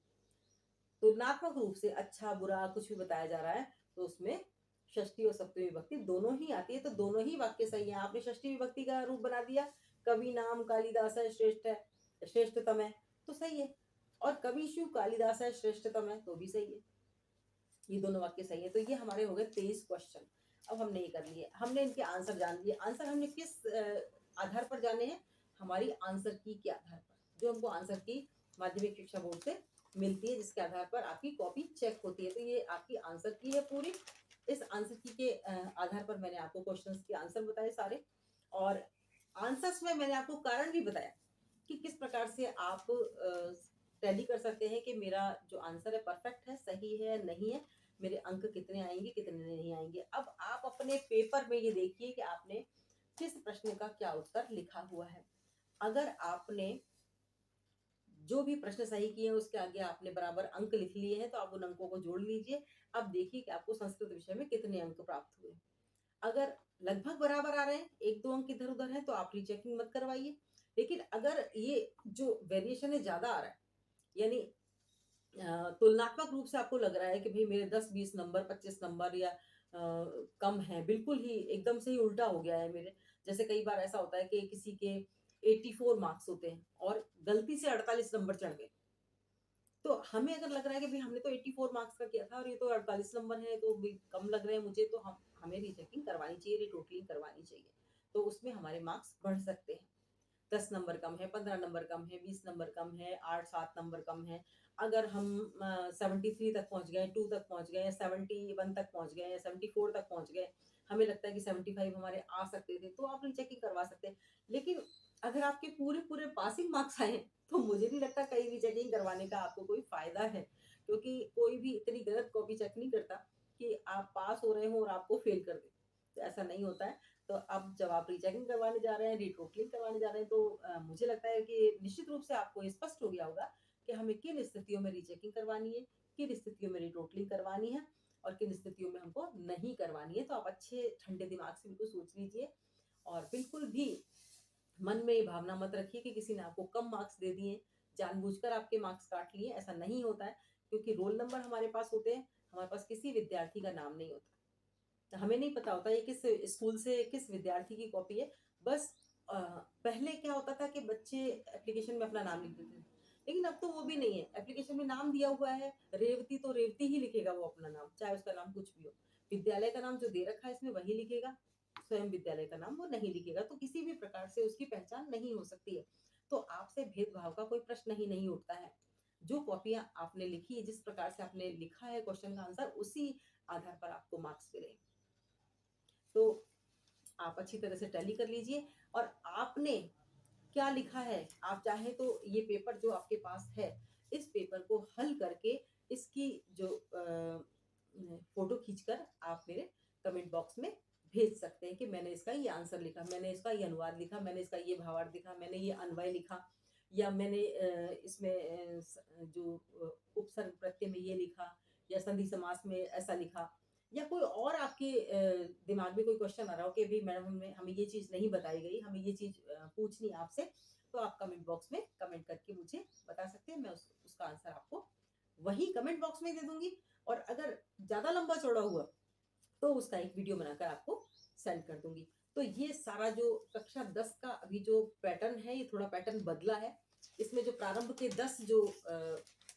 तुलनात्मक रूप से अच्छा बुरा कुछ भी बताया जा रहा है तो उसमें षष्ठी और सप्तमी विभक्ति दोनों ही आती है। तो दोनों ही वाक्य सही है। आपने षष्ठी विभक्ति का रूप बना दिया, कवि नाम कालिदास है श्रेष्ठतम है तो सही है, और कविषु कालिदास है श्रेष्ठतम है तो भी सही है। ये दोनों वाक्य सही है। तो ये हमारे हो गए 23 क्वेश्चन। अब हमने ये कर लिए, हमने इनके आंसर जान लिए। आंसर हमने किस आधार पर जाने हैं? हमारी आंसर की के आधार पर, जो हमको आंसर की माध्यमिक शिक्षा बोर्ड से मिलती है, जिसके आधार पर आपकी कॉपी चेक होती है। तो ये आपकी आंसर की है पूरी। इस आंसर की के आधार पर मैंने आपको क्वेश्चंस के आंसर बताए सारे, और आंसर्स में मैंने आपको कारण भी बताया कि किस प्रकार से आप टैली कर सकते हैं कि मेरा जो आंसर है परफेक्ट है, सही है, नहीं है, मेरे अंक कितने आएंगे कितने नहीं आएंगे। अब आप अपने पेपर में ये देखिए कि आपने किस प्रश्न का क्या उत्तर लिखा हुआ है। अगर आपने जो भी प्रश्न सही किए हैं उसके आगे आपने बराबर अंक लिख लिए हैं तो आप उन अंकों को जोड़ लीजिए। अब देखिए कि आपको संस्कृत विषय में कितने अंक प्राप्त हुए। अगर लगभग बराबर आ रहे हैं, एक दो अंक इधर उधर है, तो आप रीचेकिंग मत करवाइए। लेकिन अगर ये जो वेरिएशन है ज्यादा आ रहा है, यानी तुलनात्मक रूप से आपको लग रहा है कि भाई मेरे 10-20 नंबर 25 नंबर या कम है, बिल्कुल ही एकदम से ही उल्टा हो गया है मेरे, जैसे कई बार ऐसा होता है कि किसी के 84 मार्क्स होते हैं और गलती से 48 नंबर चढ़ गए, तो हमें अगर लग रहा है कि भाई हमने तो 84 मार्क्स का किया था और ये तो 48 नंबर है तो कम लग रहे हैं मुझे, तो हमें रीचेकिंग करवानी चाहिए, रीटोटलिंग करवानी चाहिए। तो उसमें हमारे मार्क्स बढ़ सकते हैं। 10 नंबर कम है, 15 नंबर कम है, 20 नंबर कम है, 8-7 नंबर कम है। अगर हम 73 तक पहुंच गए, 2 तक पहुंच गए, 71 तक पहुंच गए, 74 तक पहुंच गए, हमें लगता है कि 75 हमारे आ सकते थे, तो आप रीचेकिंग करवा सकते हैं। लेकिन अगर आपके पूरे पूरे पासिंग मार्क्स आए तो मुझे नहीं लगता कहीं रीचेकिंग करवाने का आपको कोई फायदा है, क्योंकि कोई भी इतनी गलत कॉपी चेक नहीं करता कि आप पास हो रहे हो और आपको फेल कर दे, तो ऐसा नहीं होता है। तो अब जब आप रीचेकिंग करवाने जा रहे हैं, रीटोटलिंग करवाने जा रहे हैं, तो मुझे लगता है कि निश्चित रूप से आपको स्पष्ट हो गया होगा कि हमें किन स्थितियों में रीचेकिंग करवानी है, किन स्थितियों में रीटोटलिंग करवानी है और किन स्थितियों में हमको नहीं करवानी है। तो आप अच्छे ठंडे दिमाग से बिल्कुल सोच लीजिए और बिल्कुल भी मन में ये भावना मत रखिए कि किसी ने आपको कम मार्क्स दे दिए, जानबूझकर आपके मार्क्स काट लिए, ऐसा नहीं होता है। क्योंकि रोल नंबर हमारे पास होते हैं, हमारे पास किसी विद्यार्थी का नाम नहीं होता, हमें नहीं पता होता ये किस स्कूल से किस विद्यार्थी की कॉपी है। बस पहले क्या होता था कि बच्चे एप्लीकेशन में अपना नाम लिख देते थे, लेकिन अब तो वो भी नहीं है। एप्लीकेशन में नाम दिया हुआ है रेवती, तो रेवती ही लिखेगा वो अपना नाम, चाहे उसका नाम कुछ भी हो। विद्यालय का नाम जो दे रखा है इसमें वही लिखेगा, स्वयं विद्यालय का नाम वो नहीं लिखेगा, तो किसी भी प्रकार से उसकी पहचान नहीं हो सकती है। तो आपसे भेदभाव का कोई प्रश्न ही नहीं उठता है। जो कॉपियां आपने लिखी है, जिस प्रकार से आपने लिखा है क्वेश्चन का आंसर, उसी आधार पर आपको मार्क्स मिले। तो आप अच्छी तरह से टैली कर लीजिए। और आपने क्या लिखा है, आप चाहे तो ये पेपर जो आपके पास है, इस पेपर को हल करके इसकी जो फोटो खींचकर आप मेरे कमेंट बॉक्स में भेज सकते हैं कि मैंने इसका ये आंसर लिखा, मैंने इसका ये अनुवाद लिखा, मैंने इसका ये भावार्थ लिखा, मैंने ये अन्वय लिखा, या मैंने इसमें जो उपसर्ग प्रत्यय में ये लिखा, या संधि समास में ऐसा लिखा, या कोई और आपके दिमाग में कोई क्वेश्चन आ रहा हो कि भाई मैडम हमें ये चीज़ नहीं बताई गई, हमें ये चीज़ पूछनी है आपसे, तो आप कमेंट बॉक्स में कमेंट करके मुझे बता सकते हैं। मैं उसका आंसर आपको वही कमेंट बॉक्स में दे दूंगी। और अगर ज़्यादा लंबा चौड़ा हुआ तो उसका एक वीडियो बनाकर आपको सेंड कर दूंगी। तो ये सारा जो कक्षा 10 का अभी जो पैटर्न है, ये थोड़ा पैटर्न बदला है। इसमें जो प्रारंभ के 10 जो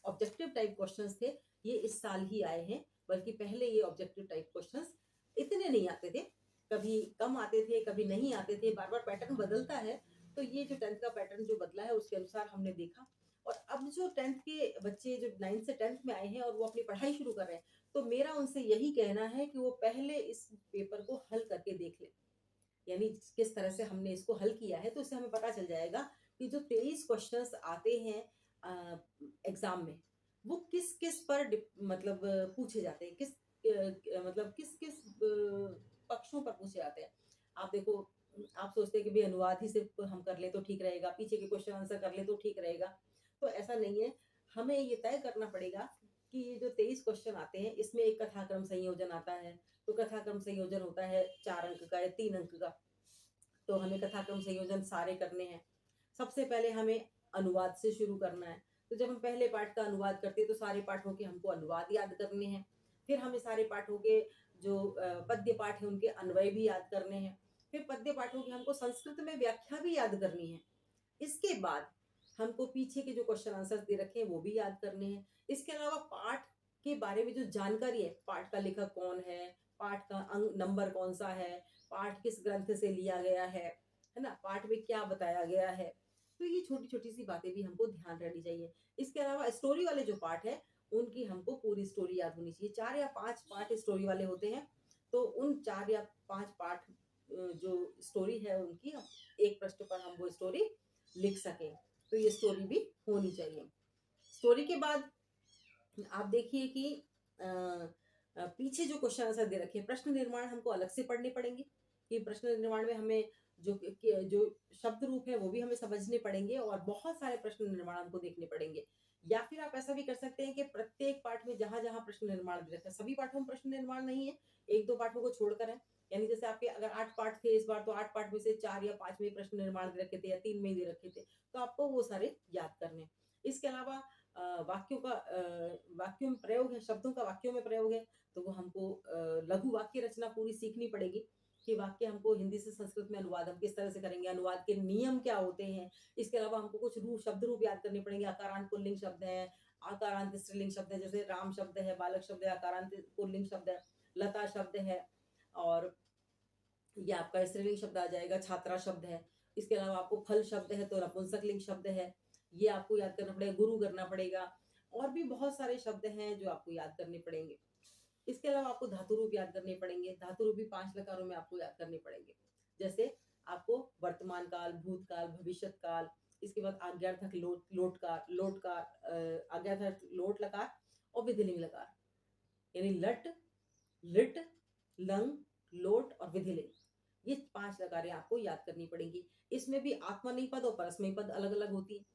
ऑब्जेक्टिव टाइप क्वेश्चंस थे, ये इस साल ही आए हैं, बल्कि पहले ये ऑब्जेक्टिव टाइप क्वेश्चंस इतने नहीं आते थे। कभी कम आते थे, कभी नहीं आते थे, बार-बार पैटर्न बदलता है। तो ये जो 10th का पैटर्न जो बदला है उसके अनुसार हमने देखा। और अब जो 10th के बच्चे जो 9th से 10th में आए हैं और वो अपनी पढ़ाई शुरू कर रहे हैं, तो मेरा उनसे यही कहना है कि वो पहले इस पेपर को हल करके देख लें। यानी किस तरह से हमने इसको हल किया है, तो इससे हमें पता चल जाएगा कि जो 23 क्वेश्चंस आते हैं एग्ज़ाम में, वो किस-किस पर मतलब पूछे जाते हैं, मतलब किस-किस पक्षों पर पूछे जाते हैं। आप देखो, आप सोचते हैं कि भई अनुवाद ही सिर्फ़ हम कर लें तो ठीक रहेगा, पीछे के क्वेश्चन आंसर कर लें तो ठीक रहेगा। तो ऐसा नहीं है, हमें ये तय करना पड़ेगा कि ये जो 23 क्वेश्चन आते हैं, इसमें एक कथाक्रम संयोजन आता है। तो कथाक्रम संयोजन होता है 4 अंक का या 3 अंक का। तो हमें कथाक्रम संयोजन सारे करने हैं। सबसे पहले हमें अनुवाद से शुरू करना है। तो जब हम पहले पाठ का अनुवाद करते हैं तो सारे पाठों के हमको अनुवाद याद करने हैं। फिर हमें सारे पाठों के जो पद्य पाठ हैं उनके अन्वय भी याद करने हैं। फिर पद्य पाठों की हमको संस्कृत में व्याख्या भी याद करनी है। इसके बाद हमको पीछे के जो क्वेश्चन आंसर्स दे रखे हैं वो भी याद करने हैं। इसके अलावा पाठ के बारे में जो जानकारी है, पाठ का लेखक कौन है, पाठ का अंक नंबर कौन-सा है, पाठ किस ग्रंथ से लिया गया है ना? पाठ में क्या बताया गया है? तो ये छोटी-छोटी सी बातें भी हमको ध्यान रहनी चाहिए। इसके अलावा स्टोरी वाले जो पार्ट हैं, उनकी हमको पूरी स्टोरी याद होनी चाहिए। 4 या 5 पार्ट स्टोरी वाले होते हैं, तो उन 4 या 5 पार्ट जो स्टोरी है उनकी हम एक पृष्ठ पर हम वो स्टोरी लिख सकें। तो ये स्टोरी भी होनी चाहिए। स्टोरी के बाद आप देखिए कि अ पीछे जो क्वेश्चन आंसर दे रखे हैं, प्रश्न निर्माण हमको अलग से पढ़ने पड़ेंगे, कि प्रश्न निर्माण में हमें जो शब्द रूप है वो भी हमें समझने पड़ेंगे और बहुत सारे प्रश्न निर्माण हमको देखने पड़ेंगे। या फिर आप ऐसा भी कर सकते हैं कि प्रत्येक पाठ में जहाँ-जहाँ प्रश्न निर्माण दे रखा है, सभी पाठों में प्रश्न निर्माण नहीं है, 1-2 पाठों को छोड़कर है। यानी जैसे आपके अगर 8 पाठ थे इस बार, तो 8 पाठ में से 4 या 5 में प्रश्न निर्माण दे रखे थे या 3 में ही दे रखे थे, तो आपको वो सारे याद करने हैं। इसके अलावा वाक्यों में प्रयोग है, शब्दों का वाक्यों में प्रयोग है, तो वो हमको लघु वाक्य रचना पूरी सीखनी पड़ेगी कि वाक्य हमको हिंदी से संस्कृत में अनुवाद हम किस तरह से करेंगे, अनुवाद के नियम क्या होते हैं। इसके अलावा हमको कुछ शब्द रूप याद करने पड़ेंगे, आकारांत पुल्लिंग शब्द है, आकारांत स्त्रीलिंग शब्द है, जैसे राम शब्द है, बालक शब्द है, आकारांत पुल्लिंग शब्द है, लता शब्द है और ये आपका स्त्रीलिंग शब्द आ जाएगा, छात्रा शब्द है। इसके अलावा आपको फल शब्द है तो नपुंसकलिंग शब्द है, ये आपको याद करना पड़ेगा, गुरु करना पड़ेगा और भी बहुत सारे शब्द हैं जो आपको याद करने पड़ेंगे। इसके अलावा आपको धातु रूप याद करने पड़ेंगे, धातु रूप भी 5 लकारों में आपको याद करने पड़ेंगे। जैसे आपको वर्तमान काल, भूतकाल, भविष्यत काल, इसके बाद आज्ञार्थक लोटकार आज्ञार्थक लोट लकार और विधिलिंग लकार। यानी लट, लिट, लंग, लोट और विधिलिंग। ये 5 लकारें आपको याद करनी पड़ेंगी। इसमें भी आत्मनेय पद और परस्मैय पद अलग-अलग होती हैं।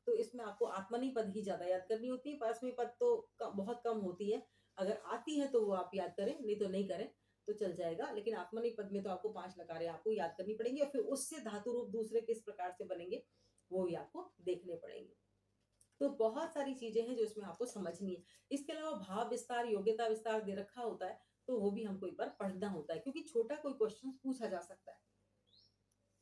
तो इसमें आपको आत्मनेय पद ही ज़्यादा याद करनी होती है, परस्मैय पद तो बहुत कम होती है। अगर आती है तो वो आप याद करें, नहीं तो नहीं करें, तो चल जाएगा। लेकिन आत्मनेय पद में तो आपको 5 लकारें आपको याद करनी पड़ेंगी और फिर उससे धातु रूप दूसरे किस प्रकार से बनेंगे, वो भी आपको देखने पड़ेंगे। तो बहुत सारी चीज़ें हैं जो इसमें आपको समझनी है। इसके अलावा भाव विस्तार, योग्यता विस्तार दे रखा होता है, तो वो भी हमको एक बार पढ़ना होता है क्योंकि छोटा कोई क्वेश्चन पूछा जा सकता है,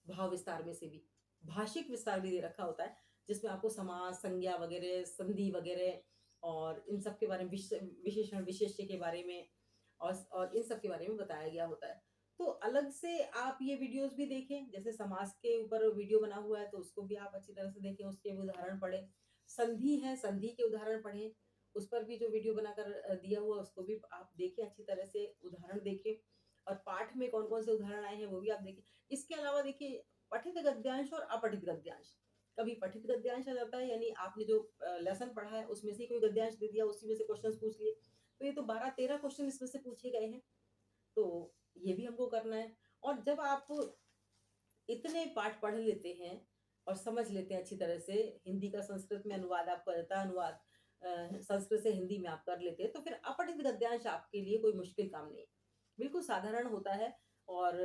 भाव विस्तार में से भी। भाषिक विस्तार भी दे रखा होता है, जिसमें आपको समास, संज्ञा वगैरह, संधि वगैरह और इन सब के बारे में विशेषण, विशेष्य के बारे में और इन सब के बारे में बताया गया होता है। तो अलग से आप ये वीडियोज़ भी देखें, जैसे समास के ऊपर वीडियो बना हुआ है, तो उसको भी आप अच्छी तरह से देखें, उसके भी उदाहरण पढ़ें। संधि है, संधि के उदाहरण पढ़ें, उस पर भी जो वीडियो बनाकर दिया हुआ है, उसको भी आप देखें, अच्छी तरह से उदाहरण देखें और पाठ में कौन-कौन से उदाहरण आए हैं, वो भी आप देखें। इसके अलावा देखिए पठित गद्यांश और अपठित गद्यांश। कभी पठित गद्यांश आ जाता है यानी आपने जो लेसन पढ़ा है उसमें से ही कोई गद्यांश दे दिया, उसी में से क्वेश्चंस पूछ लिए। तो ये तो 12-13 क्वेश्चन इसमें से पूछे गए हैं, तो ये भी हमको करना है। और जब आप इतने पाठ पढ़ लेते हैं और समझ लेते हैं अच्छी तरह से, हिंदी का संस्कृत में अनुवाद आपको आ जाता है, अनुवाद संस्कृत से हिंदी में आप कर लेते हैं, तो फिर अपठित गद्यांश आपके लिए कोई मुश्किल काम नहीं है। बिल्कुल साधारण होता है और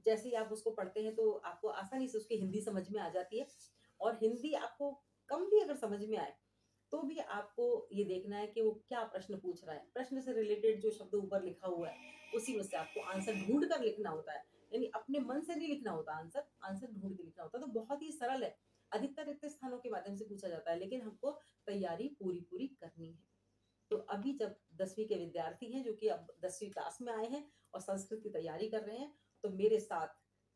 जैसे ही आप उसको पढ़ते हैं तो आपको आसानी से उसकी हिंदी समझ में आ जाती है और हिंदी आपको कम भी अगर समझ में आए, तो भी आपको ये देखना है कि वो क्या प्रश्न पूछ रहा है। प्रश्न से रिलेटेड जो शब्द ऊपर लिखा हुआ है, उसी में से आपको आंसर ढूँढ कर लिखना होता है। यानी अपने मन से नहीं लिखना होता आंसर, आंसर ढूँढ के लिखना होता है। तो बहुत ही सरल है। अधिकतर रिक्त स्थानों के माध्यम से पूछा जाता है, लेकिन हमको तैयारी पूरी करनी है। तो अभी जब 10वीं के विद्यार्थी हैं जो कि अब 10वीं क्लास में आए हैं और संस्कृत की तैयारी कर रहे हैं, तो मेरे साथ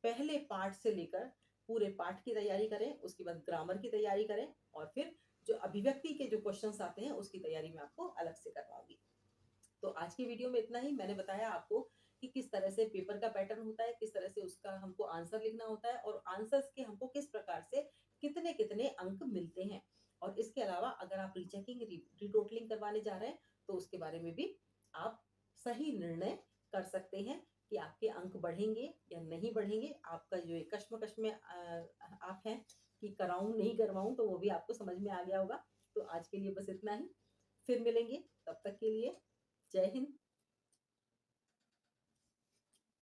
पहले पाठ से लेकर पूरे पाठ की तैयारी करें, उसके बाद ग्रामर की तैयारी करें और फिर जो अभिव्यक्ति के जो क्वेश्चंस आते हैं उसकी तैयारी मैं आपको अलग से करवाऊँगी। तो आज की वीडियो में इतना ही। मैंने बताया आपको कि किस तरह से पेपर का पैटर्न होता है, किस तरह से उसका हमको आंसर लिखना होता है और आंसर्स के हमको किस प्रकार से कितने-कितने अंक मिलते हैं। और इसके अलावा अगर आप रीचेकिंग, रीटोटलिंग करवाने जा रहे हैं, तो उसके बारे में भी आप सही निर्णय कर सकते हैं कि आपके अंक बढ़ेंगे या नहीं बढ़ेंगे। आपका जो ये कश्मकश में आप हैं कि कराऊँ, नहीं करवाऊँ, तो वो भी आपको समझ में आ गया होगा। तो आज के लिए बस इतना ही। फिर मिलेंगे, तब तक के लिए जय हिंद।